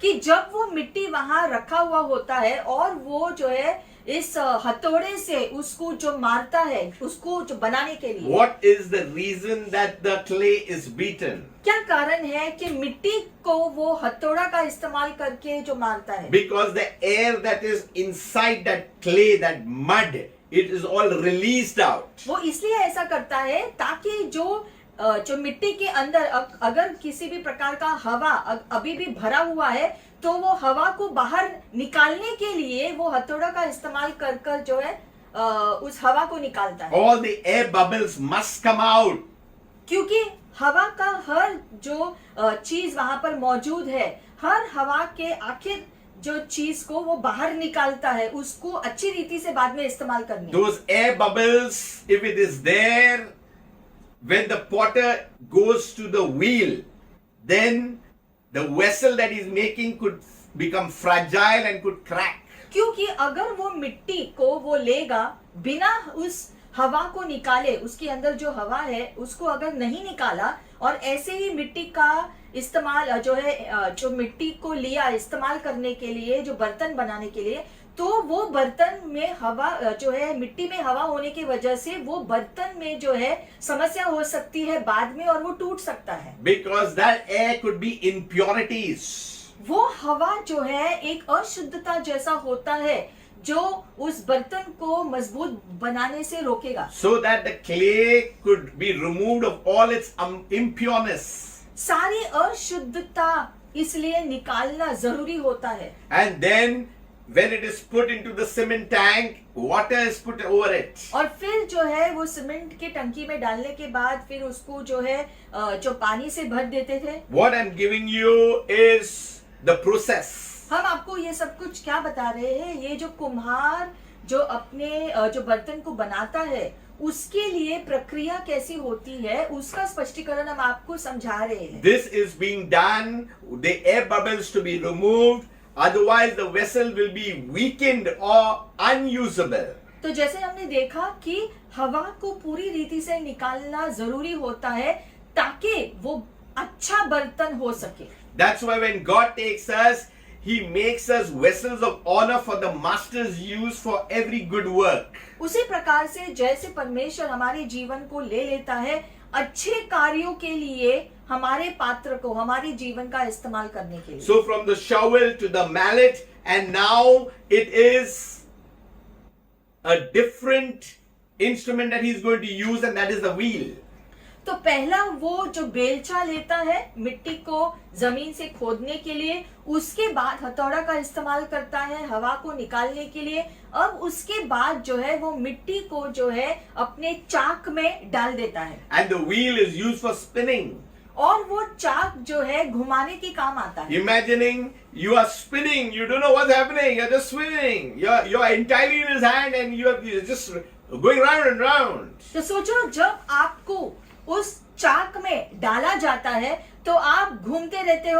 कि जब वो मिट्टी वहां रखा हुआ होता है और वो जो है इस हथौड़े से उसको जो मारता है, उसको जो बनाने के लिए, what is the reason that the clay is beaten? क्या कारण है कि मिट्टी को वो हथौड़ा का इस्तेमाल करके जो मारता है? Because the air that is inside that clay, that mud, it is all released out. वो इसलिए ऐसा करता है ताकि जो मिट्टी के अंदर अगर किसी भी प्रकार का हवा अभी भी भरा हुआ है, तो वो हवा को बाहर निकालने के लिए वो हथौड़ा का इस्तेमाल कर कर जो है उस हवा को निकालता है। All the air bubbles must come out. क्योंकि हवा का हर जो चीज वहां पर मौजूद है, हर हवा के आखिर जो चीज को वो बाहर निकालता है, उसको अच्छी रीति से बाद में इस्तेमाल करने। Those air bubbles, if it is there, when the potter goes to the wheel, then the vessel that he's making could become fragile and could crack. क्योंकि अगर वो मिट्टी को वो लेगा बिना उस हवा को निकाले, उसके अंदर जो हवा है उसको अगर नहीं निकाला और ऐसे ही मिट्टी का इस्तेमाल जो है, जो मिट्टी को लिया इस्तेमाल करने के लिए, जो बर्तन बनाने के लिए, तो वो बर्तन में हवा जो है, मिट्टी में हवा होने की वजह से वो बर्तन में जो है समस्या हो सकती है बाद में और वो टूट सकता है। Because that air could be impurities. वो हवा जो है एक अशुद्धता जैसा होता है जो उस बर्तन को मजबूत बनाने से रोकेगा, So that the clay could be removed of all its impureness. सारी अशुद्धता इसलिए निकालना जरूरी होता है। And then when it is put into the cement tank, water is put over it. और फिर जो है वो सीमेंट की टंकी में डालने के बाद फिर उसको जो है जो पानी से भर देते थे। What I'm giving you is the process. हम आपको ये सब कुछ क्या बता रहे हैं, ये जो कुम्हार जो अपने जो बर्तन को बनाता है उसके लिए प्रक्रिया कैसी होती है उसका स्पष्टीकरण हम आपको समझा रहे हैं। This is being done, the air bubbles to be removed, otherwise the vessel will be weakened or unusable. तो जैसे हमने देखा कि हवा को पूरी रीति से निकालना जरूरी होता है ताकि वो अच्छा बर्तन हो सके। That's why when God takes us, He makes us vessels of honor for the Master's use for every good work. उसी प्रकार से जैसे परमेश्वर हमारे जीवन को ले लेता है अच्छे कार्यों के लिए हमारे पात्र को हमारे जीवन का इस्तेमाल करने के लिए। So from the shovel to the mallet, and now it is a different instrument that He's going to use, and that is the wheel. तो पहला वो जो बेलचा लेता है मिट्टी को जमीन से खोदने के लिए, उसके बाद हथौड़ा का इस्तेमाल करता है हवा को निकालने के लिए, अब उसके बाद जो है वो मिट्टी को जो है अपने चाक में डाल देता है। And the wheel is used for spinning. और वो चाक जो है घुमाने के काम आता है। Imagining you are spinning, you don't know what's happening, you're just spinning. You're entirely in His hand, and you're just going round and round. तो सोचो जब आपको उस चाक में डाला जाता है तो आप घूमते रहते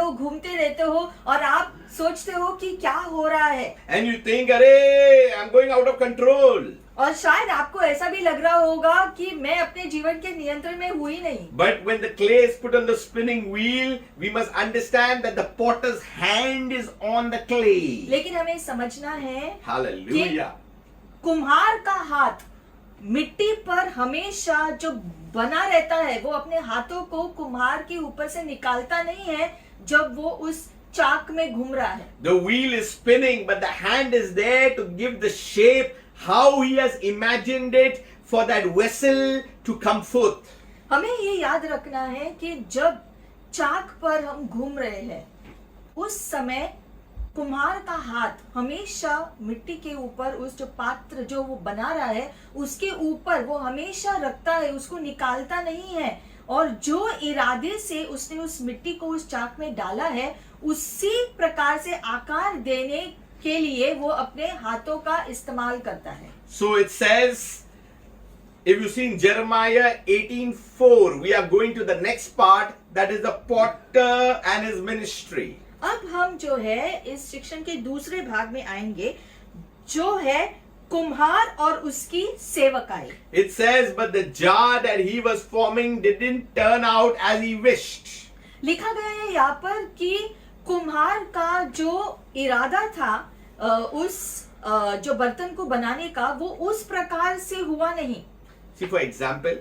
हो और आप सोचते हो कि क्या हो रहा है, And you think, "Arey, I'm going out of control." और शायद आपको ऐसा भी लग रहा होगा कि मैं अपने जीवन के नियंत्रण में हुई नहीं। But when the clay is put on the spinning wheel, we must understand that the potter's hand is on the clay. लेकिन हमें समझना है Hallelujah. कुम्हार का हाथ मिट्टी पर हमेशा जो बना रहता है, वो अपने हाथों को कुम्हार के ऊपर से निकालता नहीं है जब वो उस चाक में घूम रहा है। The wheel is spinning, but the hand is there to give the shape how He has imagined it for that vessel to come forth. हमें ये याद रखना है कि जब चाक पर हम घूम रहे हैं उस समय कुम्हार का हाथ हमेशा मिट्टी के ऊपर उस जो पात्र जो वो बना रहा है उसके ऊपर वो हमेशा रखता है, उसको निकालता नहीं है, और जो इरादे से उसने उस मिट्टी को उस चाक में डाला है उसी प्रकार से आकार देने के लिए वो अपने हाथों का इस्तेमाल करता है। So it says, if you see in Jeremiah 18:4, we are going to the next part, that is the potter and his ministry. अब हम जो है इस शिक्षण के दूसरे भाग में आएंगे जो है कुम्हार और उसकी सेवकाई। It says, but the jar that he was forming didn't turn out as he wished. लिखा गया है यहाँ पर कि कुम्हार का जो इरादा था उस जो बर्तन को बनाने का वो उस प्रकार से हुआ नहीं। See, for example,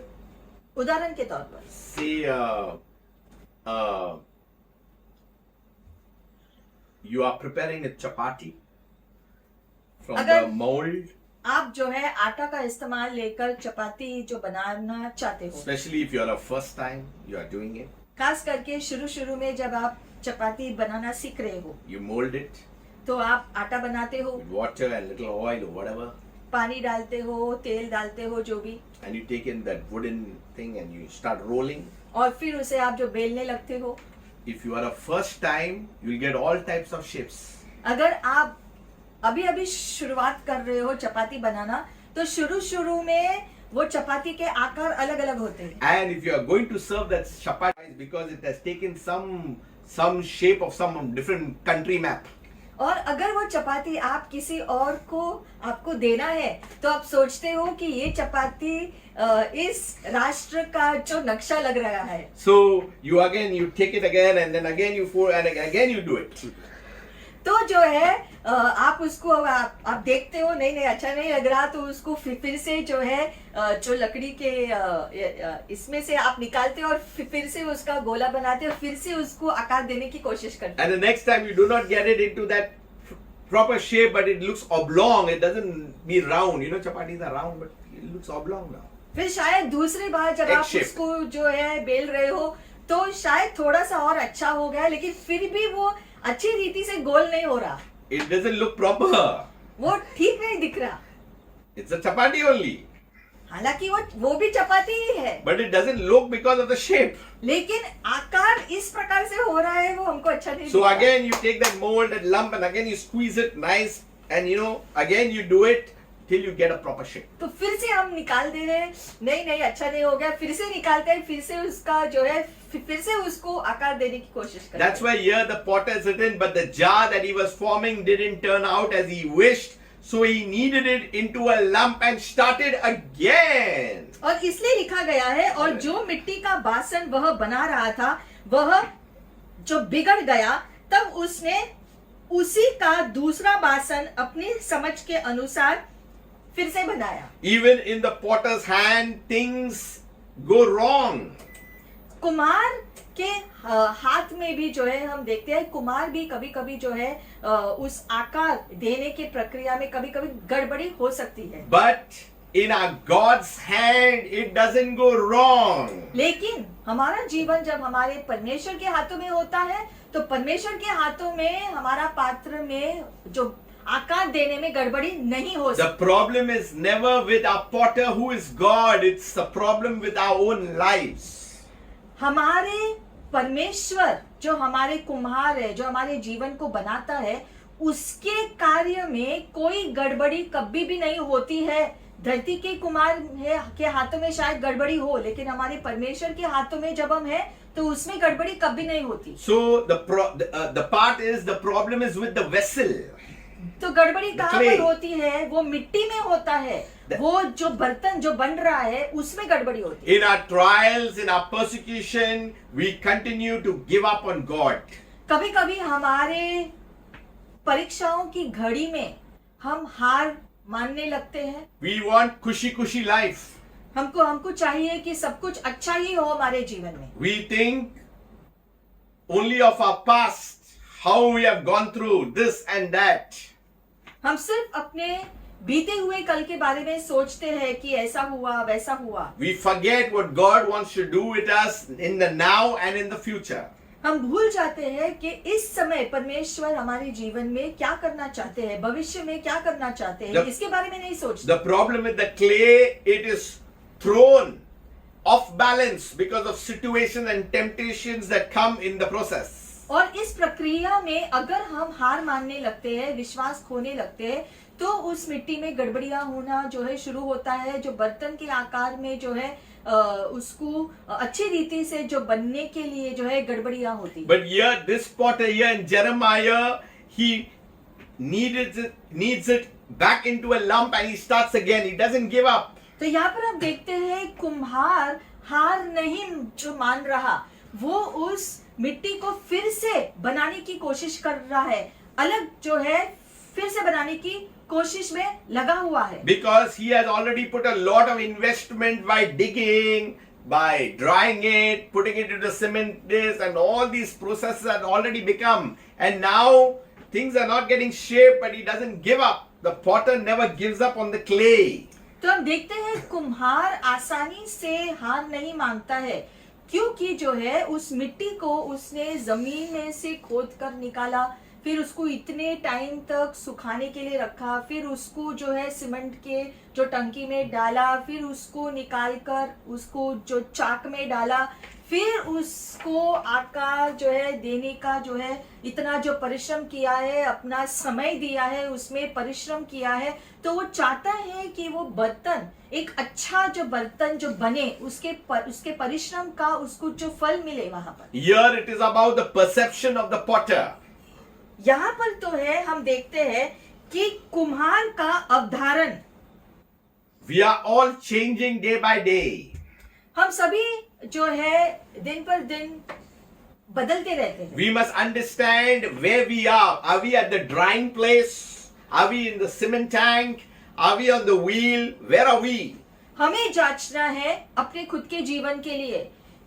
उदाहरण के तौर पर say you are preparing a chapati from अगर the mold, आप जो है आटा का इस्तेमाल लेकर चपाती जो बनाना चाहते हो, especially if you are a first time you are doing it. खास करके शुरू में जब आप चपाती बनाना सीख रहे हो You mold it तो आप आटा बनाते हो, with water and little oil or whatever, पानी डालते हो, तेल डालते हो, जो भी, and you take in that wooden thing and you start rolling. और फिर उसे आप जो बेलने लगते हो। If you are a first time, you will get all types of shapes. अगर आप अभी शुरुआत कर रहे हो चपाती बनाना तो शुरू में वो चपाती के आकार अलग अलग होते हैं। And if you are going to serve that chapati, because it has taken some shape of some different country map. और अगर वो चपाती आप किसी और को आपको देना है तो आप सोचते हो कि ये चपाती इस राष्ट्र का जो नक्शा लग रहा है. So you take it again and then again you fold and again you do it. तो जो है आप उसको आप देखते हो नहीं अच्छा नहीं लग रहा तो उसको फिर से जो है जो लकड़ी के इसमें से आप निकालते हो और फिर से उसका गोला बनाते हो, फिर से उसको आकार देने की कोशिश करते हो. And the next time you do not get it into that proper shape, but it looks oblong. It doesn't be round. You know, chapatis are round, but it looks oblong now. फिर शायद दूसरी बार जब आप Egg shape. उसको जो है bell रहे हो तो शायद थोड़ा सा और अच्छा हो गया, लेकिन फिर भी वो अच्छी रीति से गोल नहीं हो रहा, It doesn't look proper. वो ठीक नहीं दिख रहा. It's a chapati only, हालांकि वो भी चपाती ही है, but it doesn't look because of the shape. लेकिन आकार इस प्रकार से हो रहा है वो हमको अच्छा नहीं So दिखता. again, you take that mold, that lump, and again you squeeze it nice, and you know, again you do it till you get a proper shape. तो फिर से हम निकाल दे रहे हैं, नहीं अच्छा नहीं हो गया, फिर से निकालते हैं, फिर से उसका जो है फिर से उसको आकार देने की कोशिश करते हैं. That's why here the potter is written, but the jar that he was forming didn't turn out as he wished, so he kneaded it into a lump and started again. और इसलिए लिखा गया है, और जो मिट्टी का बासन वह बना रहा था वह जो बिगड़ गया, तब उसने उसी का दूसरा बासन अपनी समझ के अनुसार फिर से बनाया. Even in the potter's hand, things go wrong. Kumar के हाथ में भी जो है हम देखते हैं, कुमार भी कभी कभी जो है उस आकार देने की प्रक्रिया में कभी कभी गड़बड़ी हो सकती है. But in our God's hand, it doesn't go wrong. लेकिन हमारा जीवन जब हमारे परमेश्वर के हाथों में होता है तो परमेश्वर के हाथों में हमारा पात्र में जो आकार देने में गड़बड़ी नहीं हो The सकती. problem is never with our potter who is God, it's the problem with our own lives. हमारे परमेश्वर जो हमारे कुम्हार है, जो हमारे जीवन को बनाता है, उसके कार्य में कोई गड़बड़ी कभी भी नहीं होती है. धरती के कुम्हार के हाथों में शायद गड़बड़ी हो, लेकिन हमारे परमेश्वर के हाथों में जब हम हैं तो उसमें गड़बड़ी कभी नहीं होती. So the part is, the problem is with the vessel. तो गड़बड़ी कहाँ clay. पर होती है? वो मिट्टी में होता है. वो जो बर्तन जो बन रहा है उसमें गड़बड़ी होती है. In our trials, in our persecution, we continue to give up on God. कभी कभी हमारे परीक्षाओं की घड़ी में हम हार मानने लगते हैं. We want kushi life. हमको चाहिए कि सब कुछ अच्छा ही हो हमारे जीवन में. We think only of our past, how we have gone through this and that. हम सिर्फ अपने बीते हुए कल के बारे में सोचते हैं कि ऐसा हुआ वैसा हुआ. We forget what God wants to do with us in the now and in the future. हम भूल जाते हैं कि इस समय परमेश्वर हमारे जीवन में क्या करना चाहते हैं, भविष्य में क्या करना चाहते हैं, इसके बारे में नहीं सोचते. The problem with the clay, it is thrown off balance because of situations and temptations that come in the process. और इस प्रक्रिया में अगर हम हार मानने लगते हैं, विश्वास खोने लगते हैं, तो उस मिट्टी में गड़बड़ियां होना जो है शुरू होता है. जो बर्तन के आकार में जो है उसको अच्छी रीति से जो बनने के लिए जो है गड़बड़ियां होती है. But here, this potter here in Jeremiah, he needs it back into a lump and he starts again. He doesn't give up. तो यहाँ पर आप देखते हैं कुम्हार हार नहीं जो मान रहा, वो उस मिट्टी को फिर से बनाने की कोशिश कर रहा है, अलग जो है फिर से बनाने की कोशिश में लगा हुआ है. Because he has already put a lot of investment by digging, by drying it, putting it into the cement this, and all these processes had already become. And now things are not getting shaped, but he doesn't give up. The potter never gives up on the clay. तो हम देखते हैं कुम्हार आसानी से हार नहीं मानता है, क्योंकि जो है उस मिट्टी को उसने जमीन में से खोद कर निकाला, फिर उसको इतने टाइम तक सुखाने के लिए रखा, फिर उसको जो है सीमेंट के जो टंकी में डाला, फिर उसको निकाल कर उसको जो चाक में डाला, फिर उसको आकार जो है देने का जो है इतना जो परिश्रम किया है, अपना समय दिया है, उसमें परिश्रम किया है. तो वो चाहता है कि वो बर्तन एक अच्छा जो बर्तन जो बने, उसके परिश्रम का उसको जो फल मिले वहां पर. Here it is about the perception of the potter. यहाँ पर तो है, हम देखते हैं कि कुम्हार का अवधारण, We are all changing day by day. हम सभी जो है दिन पर दिन बदलते रहते हैं. We must understand where we are. Are we at the drying place? Are we in the cement tank? Are we on the wheel? Where are we? हमें जांचना है अपने खुद के जीवन के लिए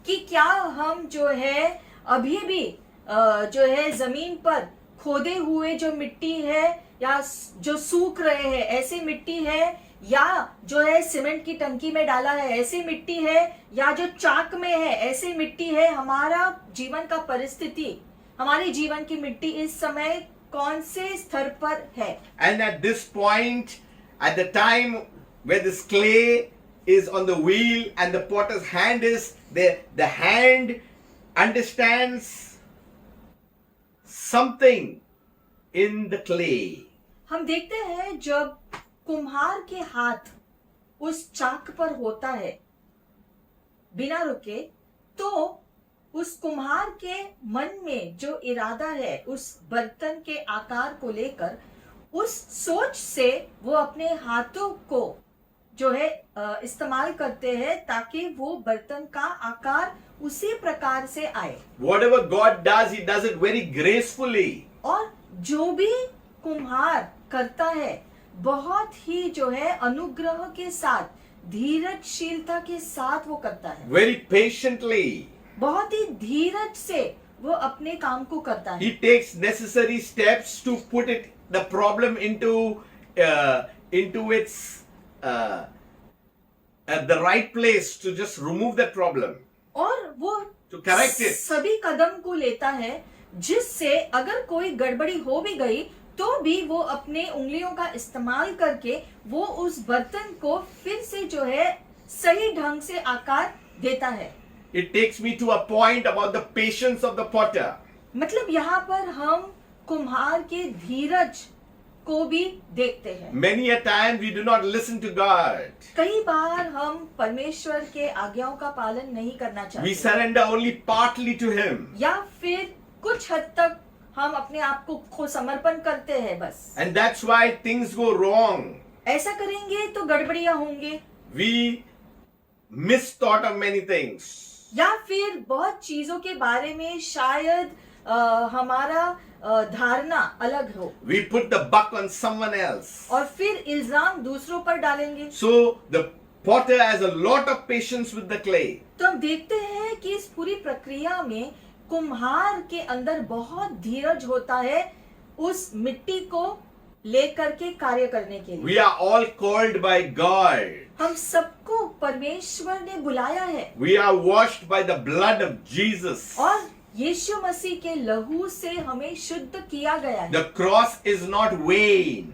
कि क्या हम जो है अभी भी जो है जमीन पर खोदे हुए जो मिट्टी है या जो सूख रहे हैं ऐसी मिट्टी है, या जो है सीमेंट की टंकी में डाला है ऐसी मिट्टी है, या जो चाक में है ऐसी मिट्टी है. हमारा जीवन का परिस्थिति, हमारे जीवन की मिट्टी इस समय कौन से स्तर पर है. And at this point, at the time where this clay is on the wheel and the potter's hand is there, the hand understands something in the clay. हम देखते हैं जब कुम्हार के हाथ उस चाक पर होता है बिना रुके, तो उस कुम्हार के मन में जो इरादा है उस बर्तन के आकार को लेकर, उस सोच से वो अपने हाथों को जो है इस्तेमाल करते हैं ताकि वो बर्तन का आकार उसी प्रकार से आए. Whatever God does, He does it very gracefully. और जो भी कुम्हार करता है बहुत ही जो है अनुग्रह के साथ, धीरजशीलता के साथ वो करता है. Very patiently. बहुत ही धीरज से वो अपने काम को करता है. He takes necessary steps to put the problem into its at the right place, to just remove that problem. और वो To correct it. सभी कदम को लेता है जिससे अगर कोई गड़बड़ी हो भी गई तो भी वो अपने उंगलियों का इस्तेमाल करके वो उस बर्तन को फिर से जो है सही ढंग से आकार देता है. It takes me to a point about the patience of the potter. मतलब यहाँ पर हम कुम्हार के धीरज को भी देखते हैं. Many a time we do not listen to God. कई बार हम परमेश्वर के आज्ञाओं का पालन नहीं करना We चाहते, surrender only partly to Him. या फिर कुछ हद तक हम अपने आप को समर्पण करते हैं बस. And that's why things go wrong. ऐसा करेंगे तो गड़बड़ियां होंगे, We misthought of many things. या फिर बहुत चीजों के बारे में शायद हमारा धारणा अलग हो, We put the buck on someone else. और फिर इल्जाम दूसरों पर डालेंगे. So the potter has a lot of patience with the clay. तो हम देखते हैं कि इस पूरी प्रक्रिया में कुम्हार के अंदर बहुत धीरज होता है उस मिट्टी को लेकर के कार्य करने के लिए. We are all called by God. हम सबको परमेश्वर ने बुलाया है We are washed by the blood of Jesus. और यीशु मसीह के लहू से हमें शुद्ध किया गया है. The cross is not vain.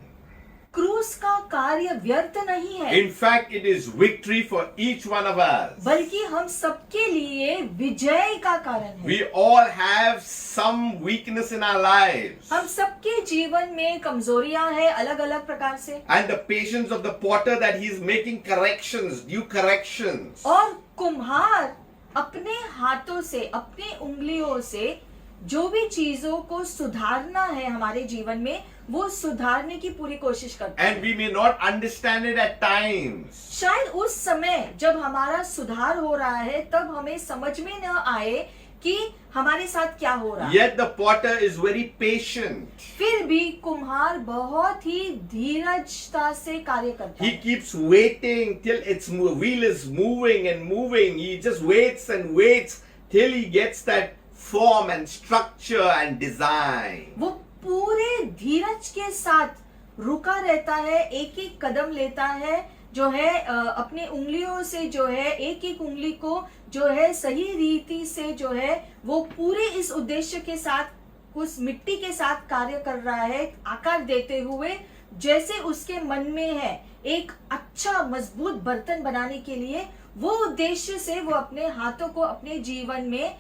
क्रूस का कार्य व्यर्थ नहीं है, In fact, it is victory for each one of us. बल्कि हम सबके लिए विजय का कारण है. We all have some weakness in our lives. हम सबके जीवन में कमजोरियां हैं अलग अलग प्रकार से, And the patience of the potter that he is making corrections, due corrections. और कुम्हार अपने हाथों से, अपने उंगलियों से जो भी चीजों को सुधारना है हमारे जीवन में, वो सुधारने की पूरी कोशिश करता है. And we may not understand it at times. शायद उस समय जब हमारा सुधार हो रहा है तब हमें समझ में न आए कि हमारे साथ क्या हो रहा है. Yet the potter is very patient. फिर भी कुम्हार बहुत ही धीरजता से कार्य करता He है. keeps waiting till its wheel is moving and moving. He just waits and waits till he gets that form and structure and design. वो पूरे धीरज के साथ रुका रहता है, एक एक कदम लेता है, जो है अपने उंगलियों से जो है एक एक उंगली को जो है सही रीति से जो है वो पूरे इस उद्देश्य के साथ उस मिट्टी के साथ कार्य कर रहा है, आकार देते हुए जैसे उसके मन में है एक अच्छा मजबूत बर्तन बनाने के लिए. वो उद्देश्य से वो अपने हाथों को अपने जीवन में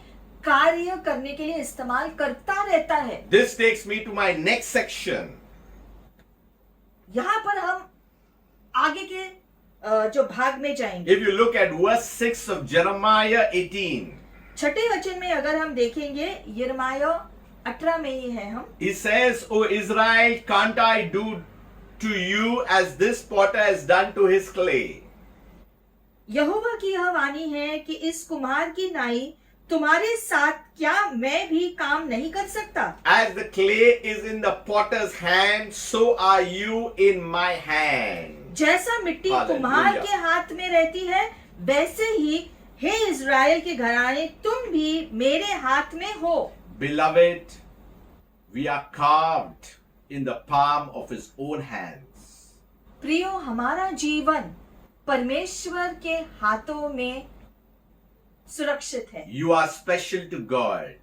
कार्य करने के लिए इस्तेमाल करता रहता है. This takes me to my next section. यहाँ पर हम आगे के जो भाग में जाएंगे. If you look at verse 6 of Jeremiah 18, छठे वचन में अगर हम देखेंगे यिर्मयाह 18 में ही है हम। He says, O Israel, can't I do to you as this potter has done to his clay? यहोवा की यह वाणी है कि इस कुम्हार की नाई तुम्हारे साथ क्या मैं भी काम नहीं कर सकता? As the clay is in the potter's hand, so are you in my hand. जैसा मिट्टी Hallelujah. कुम्हार के हाथ में रहती है, वैसे ही हे इज़राइल के घराने तुम भी मेरे हाथ में हो। Beloved, we are carved in the palm of his own hands. प्रियो, हमारा जीवन परमेश्वर के हाथों में सुरक्षित है। You are special to God.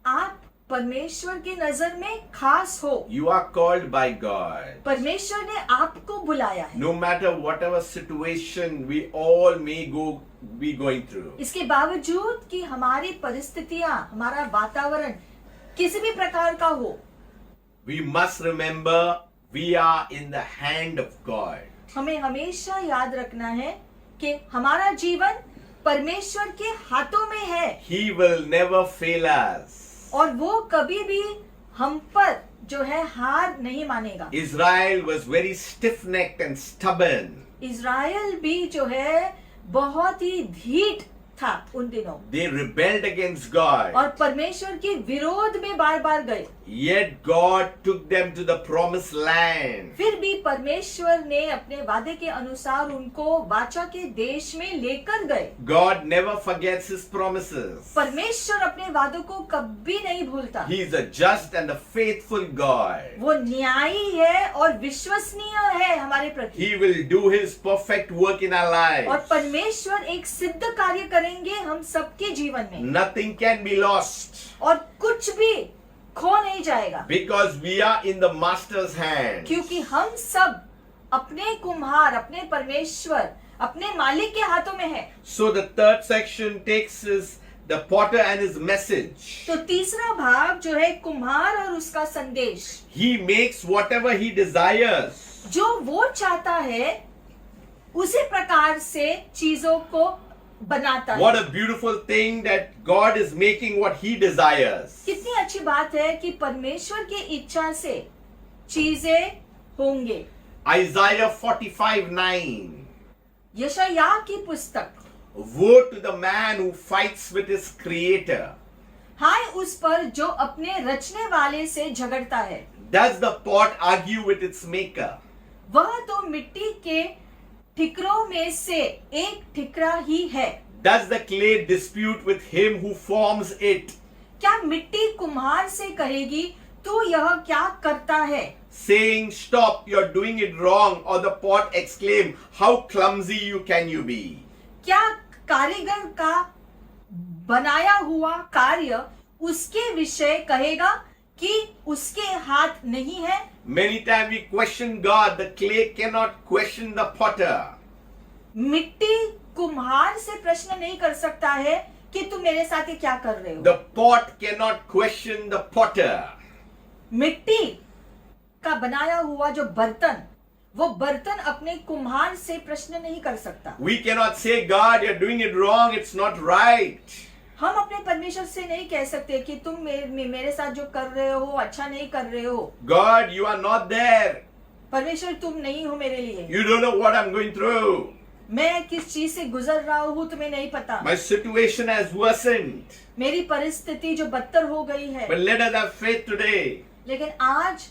आप परमेश्वर की नजर में खास हो। You are called by God. परमेश्वर ने आपको बुलाया है। No matter whatever situation we all may be going through. इसके बावजूद कि हमारी परिस्थितियां, हमारा वातावरण किसी भी प्रकार का हो, We must remember we are in the hand of God. हमें हमेशा याद रखना है कि हमारा जीवन परमेश्वर के हाथों में है He will never fail us. और वो कभी भी हम पर जो है हार नहीं मानेगा। Israel was very stiff-necked and stubborn. Israel भी जो है बहुत ही ढीठ था उन दिनों, They rebelled against God. और परमेश्वर के विरोध में बार बार गए। Yet God took them to the promised land. फिर भी परमेश्वर ने अपने वादे के अनुसार उनको वाचा के देश में लेकर गए। God never forgets his promises. परमेश्वर अपने वादों को कभी नहीं भूलता। He is a just and a faithful God. वो न्यायी है और विश्वसनीय है हमारे प्रति। He will do his perfect work in our और lives. परमेश्वर एक सिद्ध कार्य करेंगे हम सबके जीवन में, Nothing can be lost और कुछ भी खो नहीं जाएगा, because we are in the master's hand. क्योंकि हम सब अपने कुम्हार, अपने परमेश्वर, अपने मालिक के हाथों में है। So the third section takes us the potter and his message. तो तीसरा भाग जो है कुम्हार और उसका संदेश। He makes whatever he desires. जो वो चाहता है उसी प्रकार से चीजों को बनाता What है। a beautiful thing that God is making what he desires. कितनी अच्छी बात है कि परमेश्वर की इच्छा से चीजें होंगे। Isaiah 45:9. यशायाह की पुस्तक। Woe to the man who fights with his creator. हाय उस पर जो अपने रचने वाले से झगड़ता है। Does the pot argue with its maker? वह तो मिट्टी के ठिकरों में से एक ठिकरा ही है। Does the clay dispute with him who forms it? क्या मिट्टी कुम्हार से कहेगी तू यह क्या करता है, Saying, stop, you're doing it wrong, or the pot exclaim, how clumsy can you be? क्या कारीगर का बनाया हुआ कार्य उसके विषय कहेगा कि उसके हाथ नहीं है? Many times we question God, the clay cannot question the potter. मिट्टी कुम्हार से प्रश्न नहीं कर सकता है कि तुम मेरे साथ ये क्या कर रहे हो। The pot cannot question the potter. मिट्टी का बनाया हुआ जो बर्तन, वो बर्तन अपने कुम्हार से प्रश्न नहीं कर सकता। We cannot say, God, you're doing it wrong, it's not right. हम अपने परमेश्वर से नहीं कह सकते कि तुम मेरे साथ जो कर रहे हो अच्छा नहीं कर रहे हो। God, you are not there. परमेश्वर तुम नहीं हो मेरे लिए। You don't know what I'm going through. मैं किस चीज से गुजर रहा हूँ तुम्हें नहीं पता। My situation has worsened. मेरी परिस्थिति जो बदतर हो गई है। But let us have faith today. लेकिन आज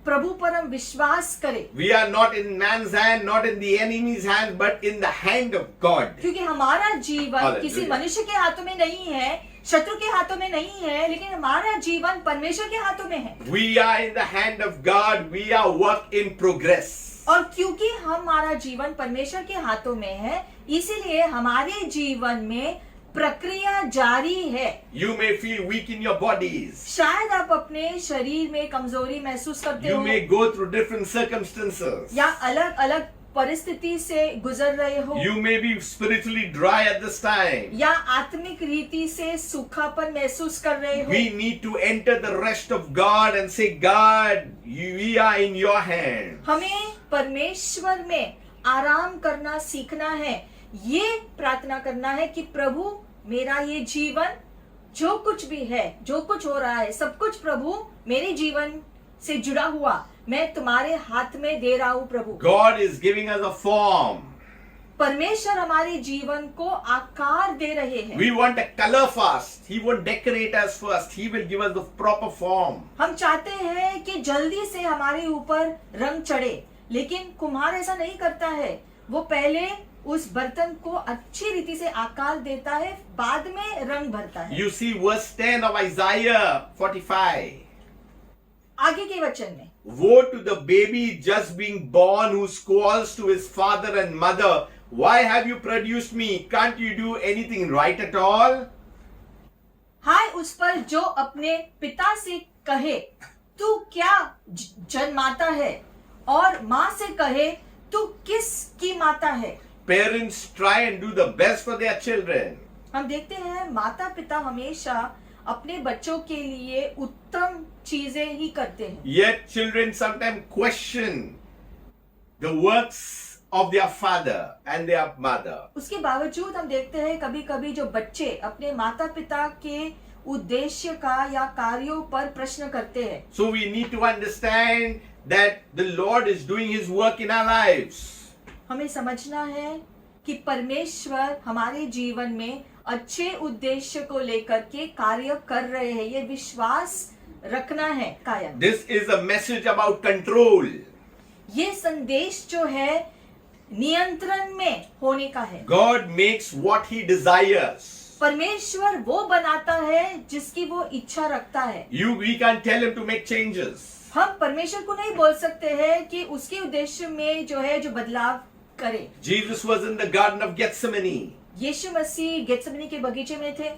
प्रभु पर हम विश्वास करें, We are not in man's hand, not in the enemy's hand, but in the hand of God. क्योंकि हमारा जीवन Hallelujah. किसी मनुष्य के हाथों में नहीं है, शत्रु के हाथों में नहीं है, लेकिन हमारा जीवन परमेश्वर के हाथों में है। We are in the hand of God. We are work in progress. और क्योंकि हमारा जीवन परमेश्वर के हाथों में है, इसीलिए हमारे जीवन में प्रक्रिया जारी है। You may feel weak in your bodies. शायद आप अपने शरीर में कमजोरी महसूस करते You हो, may go through different circumstances. या अलग अलग परिस्थिति से गुजर रहे हो, You may be spiritually dry at this time. या आत्मिक रीति से सूखापन महसूस कर रहे हो। We need to enter the rest of God and say, God, we are in your hand. हमें परमेश्वर में आराम करना सीखना है, ये प्रार्थना करना है कि प्रभु मेरा ये जीवन जो कुछ भी है, जो कुछ हो रहा है, सब कुछ प्रभु मेरे जीवन से जुड़ा हुआ मैं तुम्हारे हाथ में दे रहा हूँ प्रभु। God is giving us a form. परमेश्वर हमारे जीवन को आकार दे रहे हैं। We want a color first. He won't decorate us first. He will give us the proper form. हम चाहते हैं कि जल्दी से हमारे ऊपर रंग चढ़े, लेकिन कुम्हार ऐसा नहीं करता है। वो पहले उस बर्तन को अच्छी रीति से आकार देता है, बाद में रंग भरता है। You see verse 10 of Isaiah 45. आगे के वचन में, Woe to the baby just being born who calls to his father and mother, why have you produced me? Can't you do anything right at all? हाय उस पर जो अपने पिता से कहे तू क्या जन्माता है, और माँ से कहे तू किस की माता है। Parents try and do the best for their children. हम देखते हैं माता पिता हमेशा अपने बच्चों के लिए उत्तम चीजें ही करते हैं, Yet children sometimes question the works of their father and their mother. उसके बावजूद हम देखते हैं कभी कभी जो बच्चे अपने माता पिता के उद्देश्य का या कार्यों पर प्रश्न करते हैं। So we need to understand that the Lord is doing His work in our lives. हमें समझना है कि परमेश्वर हमारे जीवन में अच्छे उद्देश्य को लेकर के कार्य कर रहे हैं, ये विश्वास रखना है कायम। This is a message about control. ये संदेश जो है नियंत्रण में होने का है। God makes what He desires. परमेश्वर वो बनाता है जिसकी वो इच्छा रखता है। We can't tell Him to make changes. हम परमेश्वर को नहीं बोल सकते हैं कि उसके उद्देश्य में जो है जो बदलाव करे। Jesus was in the Garden of Gethsemane. यीशु मसीह गेत्सेमनी के बगीचे में थे,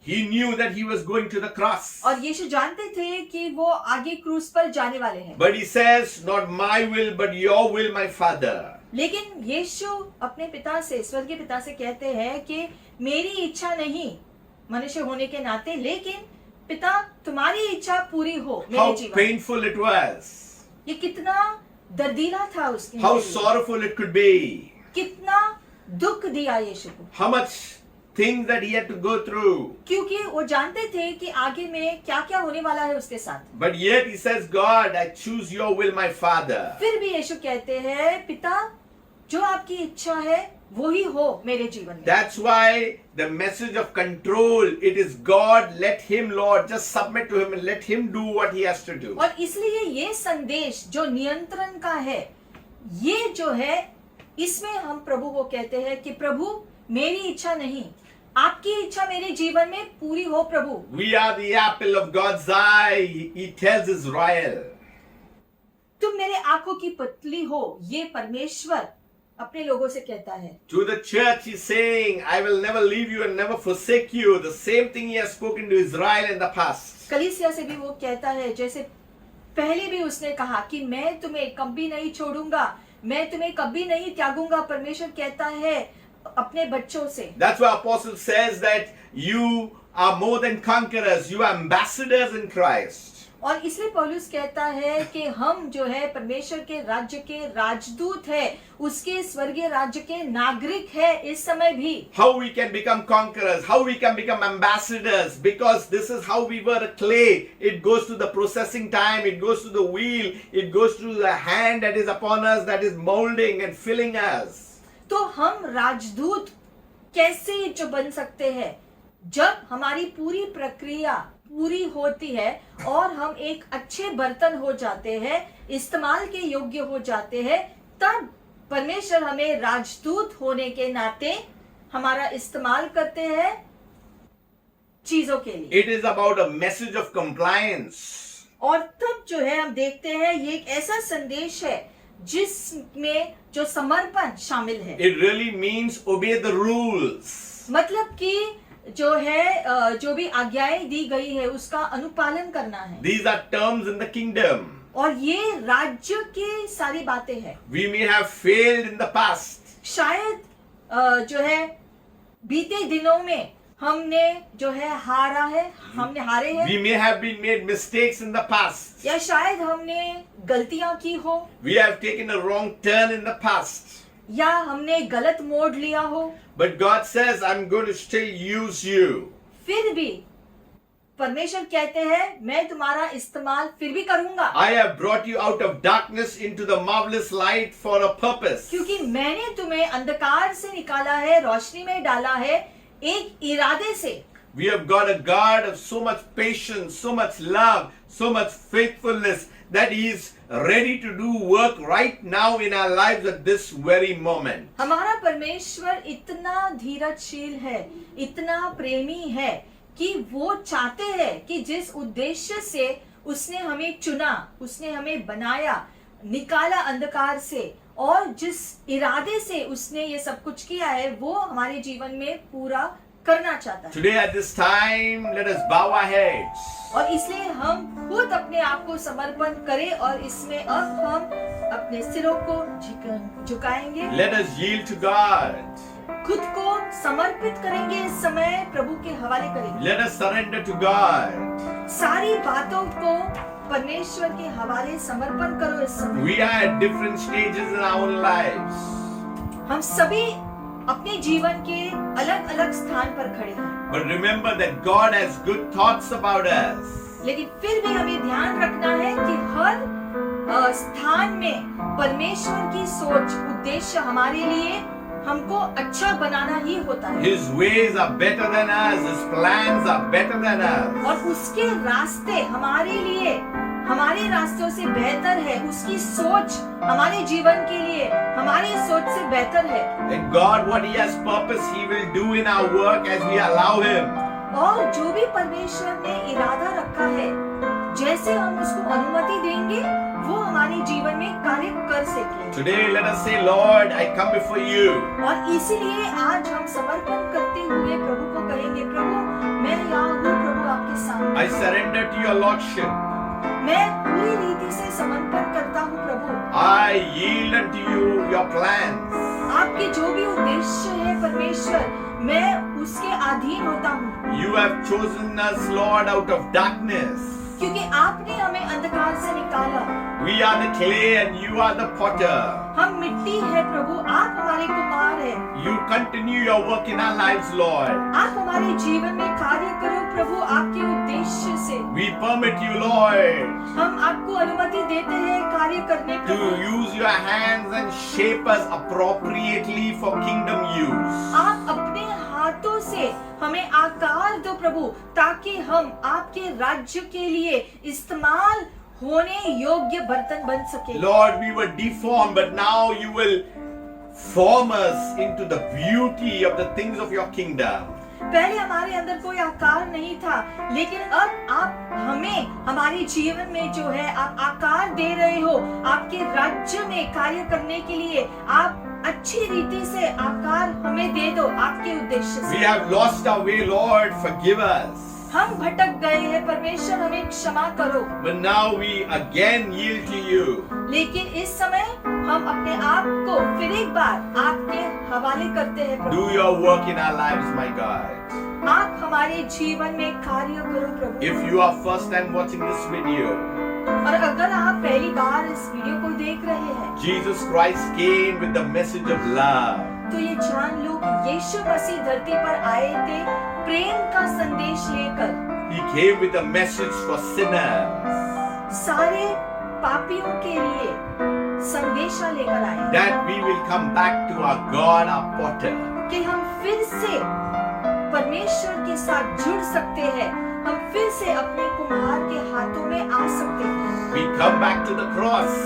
He knew that He was going to the cross. और यीशु जानते थे कि वो आगे क्रूस पर जाने वाले हैं। But He says, not my will, but your will, my Father. लेकिन यीशु अपने पिता से, स्वर्गीय पिता से कहते हैं कि मेरी इच्छा नहीं मनुष्य होने के नाते, लेकिन पिता तुम्हारी इच्छा पूरी हो मेरे How जीवन। painful it was. ये कितना दर्दीला था उसके How लिए। sorrowful it could be. कितना दुख दिया यीशु को, How much things that He had to go through. क्योंकि वो जानते थे कि आगे में क्या क्या होने वाला है उसके साथ। But yet He says, God, I choose your will, my Father. फिर भी यीशु कहते हैं पिता जो आपकी इच्छा है वो ही हो मेरे जीवन में। That's why the message of control, it is God, let Him, Lord, just submit to Him and let Him do what He has to do. और इसलिए ये संदेश जो नियंत्रण का है, ये जो है इसमें हम प्रभु को कहते हैं कि प्रभु मेरी इच्छा नहीं, आपकी इच्छा मेरे जीवन में पूरी हो प्रभु। We are the apple of God's eye, He tells Israel. तुम मेरे आंखों की पतली हो, ये परमेश्वर अपने लोगों से कहता है। To the church He's saying, I will never leave you and never forsake you. The same thing He has spoken to Israel in the past. कलीसिया से भी वो कहता है, जैसे पहले भी उसने कहा कि मैं तुम्हें कभी नहीं छोड़ूंगा, मैं तुम्हें कभी नहीं त्यागूंगा। परमेश्वर कहता है अपने बच्चों से। That's why Apostle says that you are more than conquerors. You are ambassadors in Christ. और इसलिए पौलुस कहता है कि हम जो है परमेश्वर के राज्य के राजदूत है, उसके स्वर्गीय राज्य के नागरिक है इस समय भी। How we can become conquerors, how we can become ambassadors, because this is how we were clay. It goes to the processing time, it goes to the wheel, it goes to the hand that is upon us, that is molding and filling us. तो हम राजदूत कैसे जो बन सकते हैं, जब हमारी पूरी प्रक्रिया पूरी होती है और हम एक अच्छे बर्तन हो जाते हैं, इस्तेमाल के योग्य हो जाते हैं, तब परमेश्वर हमें राजदूत होने के नाते हमारा इस्तेमाल करते हैं चीजों के लिए। It is about a message of compliance. और तब जो है हम देखते हैं ये एक ऐसा संदेश है जिसमें जो समर्पण शामिल है। It really means obey the rules. मतलब कि जो है जो भी आज्ञाएं दी गई है उसका अनुपालन करना है। These are terms in the kingdom. और ये राज्य की सारी बातें हैं। We may have failed in the past. शायद जो है बीते दिनों में हमने जो है हारा है, हमने हारे हैं, We may have been made mistakes in the past. या शायद हमने गलतियां की हो, We have taken a wrong turn in the past. या हमने गलत मोड़ लिया हो। But God says, I'm going to still use you. फिर भी परमेश्वर कहते हैं मैं तुम्हारा इस्तेमाल फिर भी करूंगा, I have brought you out of darkness into the marvelous light for a purpose. क्योंकि मैंने तुम्हें अंधकार से निकाला है, रोशनी में डाला है एक इरादे से। We have got a God of so much patience, so much love, so much faithfulness that He is ready to do work right now in our lives at this very moment. हमारा परमेश्वर इतना धीरजशील है, इतना प्रेमी है कि वो चाहते हैं कि जिस उद्देश्य से उसने हमें चुना, उसने हमें बनाया, निकाला अंधकार से, और जिस इरादे से उसने ये सब कुछ किया है वो हमारे जीवन में पूरा करना चाहता है। Today at this time, let us bow our heads. और इसलिए हम खुद अपने आप को समर्पण करें और इसमें अब हम अपने सिरों को झुकाएंगे, Let us yield to God. खुद को समर्पित करेंगे, इस समय प्रभु के हवाले करेंगे। Let us surrender to God. सारी बातों को परमेश्वर के हवाले समर्पण करो इस समय। We are at different stages in our own lives. हम सभी अपने जीवन के अलग अलग स्थान पर खड़े हैं, But remember that God has good thoughts about us. लेकिन फिर भी हमें ध्यान रखना है कि हर स्थान में परमेश्वर की सोच, उद्देश्य हमारे लिए हमको अच्छा बनाना ही होता है। His ways are better than us. His plans are better than us. और उसके रास्ते हमारे लिए हमारे रास्तों से बेहतर है, उसकी सोच हमारे जीवन के लिए हमारी सोच से बेहतर है। And God, what He has purpose, He will do in our work as we allow Him. और जो भी परमेश्वर ने इरादा रखा है, जैसे हम उसको अनुमति देंगे वो हमारे जीवन में कार्य कर सके। Today, let us say, Lord, I come before you. और इसीलिए आज हम समर्पण करते हुए प्रभु को कहेंगे, प्रभु मैं यहाँ हूँ, प्रभु आपके सामने। I surrender to your Lordship. मैं पूरी रीति से समर्पण करता हूँ प्रभु। I yield unto you your plans. आपके जो भी उद्देश्य है परमेश्वर, मैं उसके अधीन होता हूँ, You have chosen us, Lord, out of darkness. क्योंकि आपने हमें अंधकार से निकाला। We are the clay and you are the potter. हम मिट्टी है प्रभु, आप हमारे कुम्हार है। You continue your work in our lives, Lord. आप हमारे जीवन में कार्य करो प्रभु, आपके उद्देश्य से। We permit you, Lord, हम आपको अनुमति देते हैं कार्य करने to Prabhu. use your hands and shape us appropriately for kingdom use. आप अपने हाथों से हमें आकार दो प्रभु, ताकि हम आपके राज्य के लिए इस्तेमाल होने योग्य बर्तन बन सके। Lord, we were deformed, but now you will form us into the beauty of the things of your kingdom. पहले हमारे अंदर कोई आकार नहीं था, लेकिन अब आप हमें हमारे जीवन में जो है आप आकार दे रहे हो। आपके राज्य में कार्य करने के लिए आप अच्छी रीति से आकार हमें दे दो आपके उद्देश्य We से। have lost our way, Lord, forgive us. हम भटक गए हैं परमेश्वर, हमें क्षमा करो। But now we again yield to you. लेकिन इस समय हम अपने आप को फिर एक बार आपके हवाले करते हैं प्रभु। Do your work in our lives, my God. आप हमारे जीवन में कार्य करो प्रभु। If you are first time watching this video, और अगर आप पहली बार इस वीडियो को देख रहे हैं, Jesus Christ came with the message of love. तो ये जान लो कि यीशु मसीह धरती पर आए थे प्रेम का संदेश लेकर। He came with a message for sinners, सारे पापियों के लिए संदेशा लेकर आए that we will come back to our God, our potter. कि हम फिर से परमेश्वर के साथ जुड़ सकते हैं, हम फिर से अपने कुम्हार के हाथों में आ सकते हैं। We come back to the cross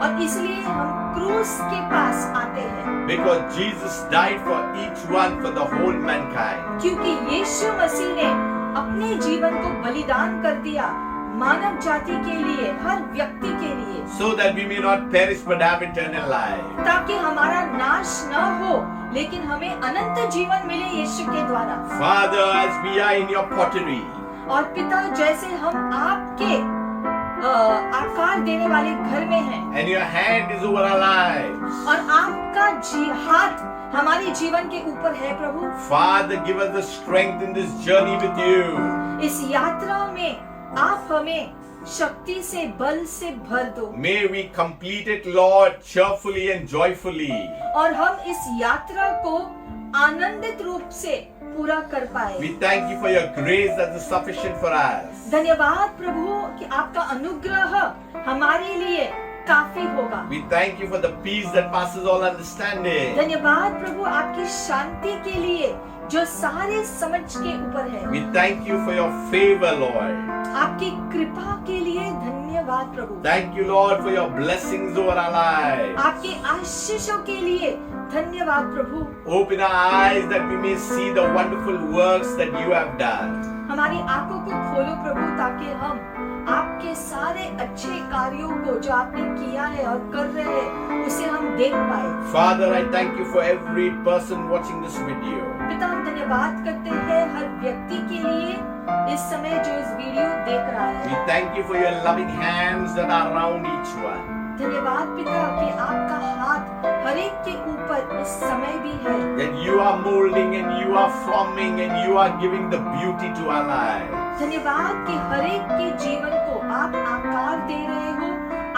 और इसलिए हम क्रूस के पास आते हैं, because Jesus died for each one, for the whole mankind. क्योंकि यीशु मसीह ने अपने जीवन को बलिदान कर दिया मानव जाति के लिए, हर व्यक्ति के लिए, So that we may not perish but have eternal life. ताकि हमारा नाश न हो लेकिन हमें अनंत जीवन मिले यीशु के द्वारा। Father, as we are in your pottery, और पिता, जैसे हम आपके आकार देने वाले घर में हैं, and your hand is over our lives, और आपका हाथ हमारे जीवन के ऊपर है प्रभु। Father, give us the strength in this journey with you. इस यात्रा में आप हमें शक्ति से, बल से भर दो, May we complete it, Lord, cheerfully and joyfully. और हम इस यात्रा को आनंदित रूप से पूरा कर पाए। We thank you for your grace that is sufficient for us. धन्यवाद प्रभु कि आपका अनुग्रह हमारे लिए काफी होगा। We thank you for the peace that passes all understanding. धन्यवाद प्रभु आपकी शांति के लिए जो सारे समझ के ऊपर है। We thank you for your favor, Lord. आपकी कृपा के लिए धन्यवाद प्रभु। Thank you, Lord, for your blessings over our lives. आपके आशीषों के लिए धन्यवाद प्रभु। Open our eyes that we may see the wonderful works that you have done. हमारी आंखों को खोलो प्रभु ताकि हम आपके सारे अच्छे कार्यों को जो आपने किया है और कर रहे हैं उसे हम देख पाए। Father, I thank you for every person watching this video. पिता हम धन्यवाद करते हैं हर व्यक्ति के लिए इस समय जो इस वीडियो देख रहा है। We thank you for your loving hands that are around each one. धन्यवाद पिता कि आपका हाथ हर एक के ऊपर इस समय भी है। That you are molding and you are forming and you are giving the beauty to our lives. धन्यवाद कि हर एक के जीवन को आप आकार दे रहे हो,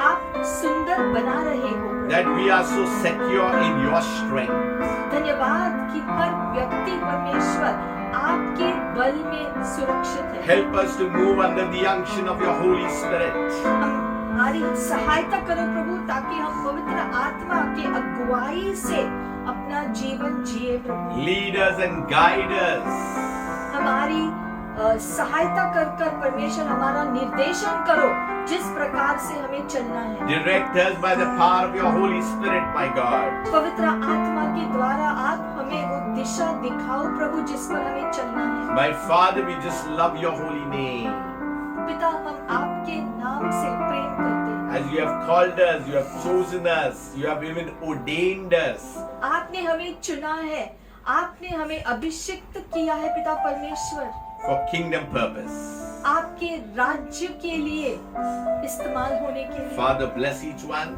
आप सुंदर बना रहे हो। That we are so secure in your strength. धन्यवाद कि हर व्यक्ति परमेश्वर आपके बल में सुरक्षित है। Help us to move under the unction of your Holy Spirit. हमारी सहायता करो प्रभु ताकि हम पवित्र आत्मा के अगुवाई से अपना जीवन जिए प्रभु। Lead us and guide us. हमारी सहायता कर परमेश्वर हमारा निर्देशन करो जिस प्रकार से हमें चलना है। Direct us by the power of your Holy Spirit, my God. पवित्र आत्मा के द्वारा आप हमें वो दिशा दिखाओ प्रभु जिस पर हमें चलना है। My Father, we just love your holy name. पिता हम आपके नाम से प्रेम करते हैं। As you have called us, you have chosen us, you have even ordained us. आपने हमें चुना है, आपने हमें अभिषिक्त किया है पिता परमेश्वर For kingdom purpose. आपके राज्य के लिए इस्तेमाल होने के लिए। Father, bless each one.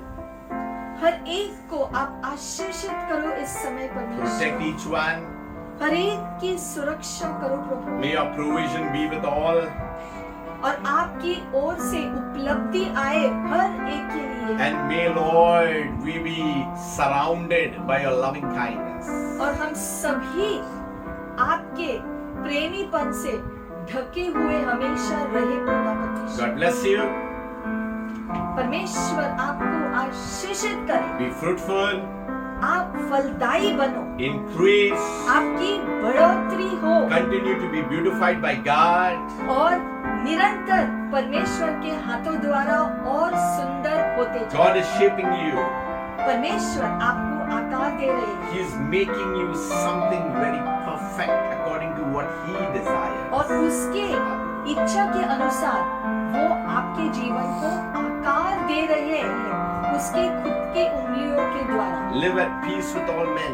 हर एक को आप आशीषित करो इस समय Protect परमेश्वर। each one. हर एक की सुरक्षा करो प्रभु May your provision be with all. और आपकी ओर से उपलब्धि आए हर एक के लिए। And may, Lord, we be surrounded by your loving kindness. और हम सभी आपके प्रेमीपन से ढके हुए हमेशा रहे पिता परमेश्वर। God bless you. परमेश्वर आपको आशीषित करे। Be fruitful. आप फलदायी बनो। Increase. आपकी बढ़ोतरी हो Continue to be beautified by God. और निरंतर परमेश्वर के हाथों द्वारा और सुंदर होते जाओ। God is shaping you. परमेश्वर आपको आकार दे रहे हैं He is making you something very perfect according to what He desires. और उसके इच्छा के अनुसार वो आपके जीवन को आकार दे रहे हैं उसके खुद के उंगलियों के द्वारा। Live at peace with all men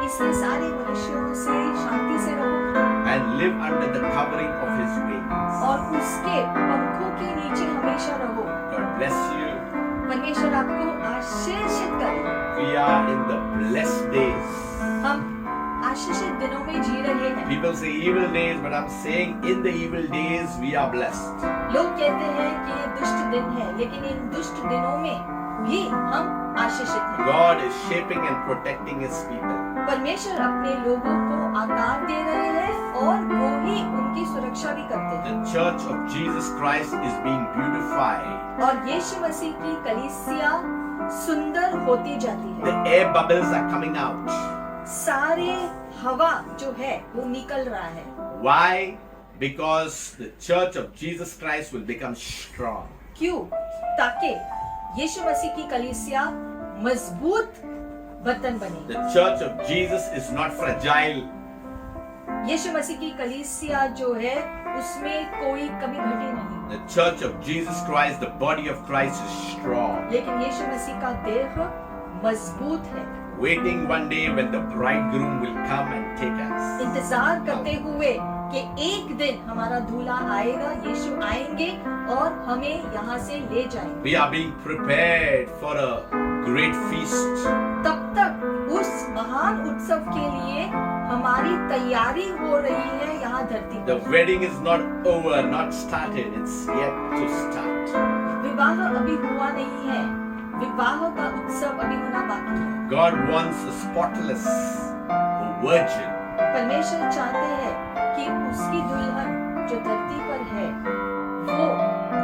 इसलिए सारे मनुष्यों से शांति से रहो and live under the covering of His wings. और उसके पंखों के नीचे हमेशा रहो। God bless you. परमेश्वर आपको आशीषित करे। We are in the blessed days. हम आशीषित दिनों में जी रहे हैं। People say evil days, but I'm saying in the evil days we are blessed. लोग कहते हैं कि ये दुष्ट दिन है, लेकिन इन दुष्ट दिनों में भी हम आशीषित हैं। God is shaping and protecting His people. परमेश्वर अपने लोगों को आकार दे रहे हैं और वो ही उनकी सुरक्षा भी करते हैं। The Church of Jesus Christ is being beautified. और यीशु मसीह की कलीसिया सुंदर होती जाती है। The air bubbles are coming out. सारे हवा जो है वो निकल रहा है। Why? Because the Church of Jesus Christ will become strong. क्यों? ताकि यीशु मसीह की कलीसिया मजबूत बर्तन बने। The Church of Jesus is not fragile. यीशु मसीह की कलीसिया जो है उसमें कोई कमी घटी नहीं। The Church of Jesus Christ, the body of Christ, is strong. लेकिन यीशु मसीह का देह मजबूत है। Waiting one day when the bridegroom will come and take us. इंतजार करते हुए कि एक दिन हमारा दूल्हा आएगा, यीशु आएंगे और हमें यहाँ से ले जाएंगे। We are being prepared for a great feast. तब तक उस महान उत्सव के लिए हमारी तैयारी हो रही है यहाँ धरती The पर। wedding is not over, not started. It's yet to start. विवाह अभी हुआ नहीं है, विवाह का उत्सव अभी होना बाकी है। God wants a spotless virgin. परमेश्वर चाहते हैं कि उसकी दुल्हन जो धरती पर है वो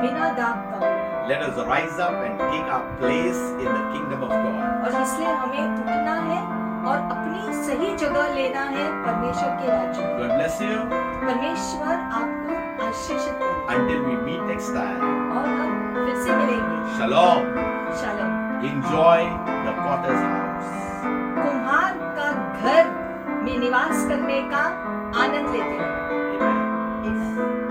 बिना दाग का हो। Let us rise up and take our place in the kingdom of God. और इसलिए हमें उठना है और अपनी सही जगह लेना है परमेश्वर के राज्य में। God bless you. परमेश्वर आपको आशीषित करे। Until we meet next time. और हम फिर से मिलेंगे। Shalom. Shalom. Enjoy the potter's house. कुम्हार का घर में निवास करने का आनंद लेते हैं। Amen. Amen.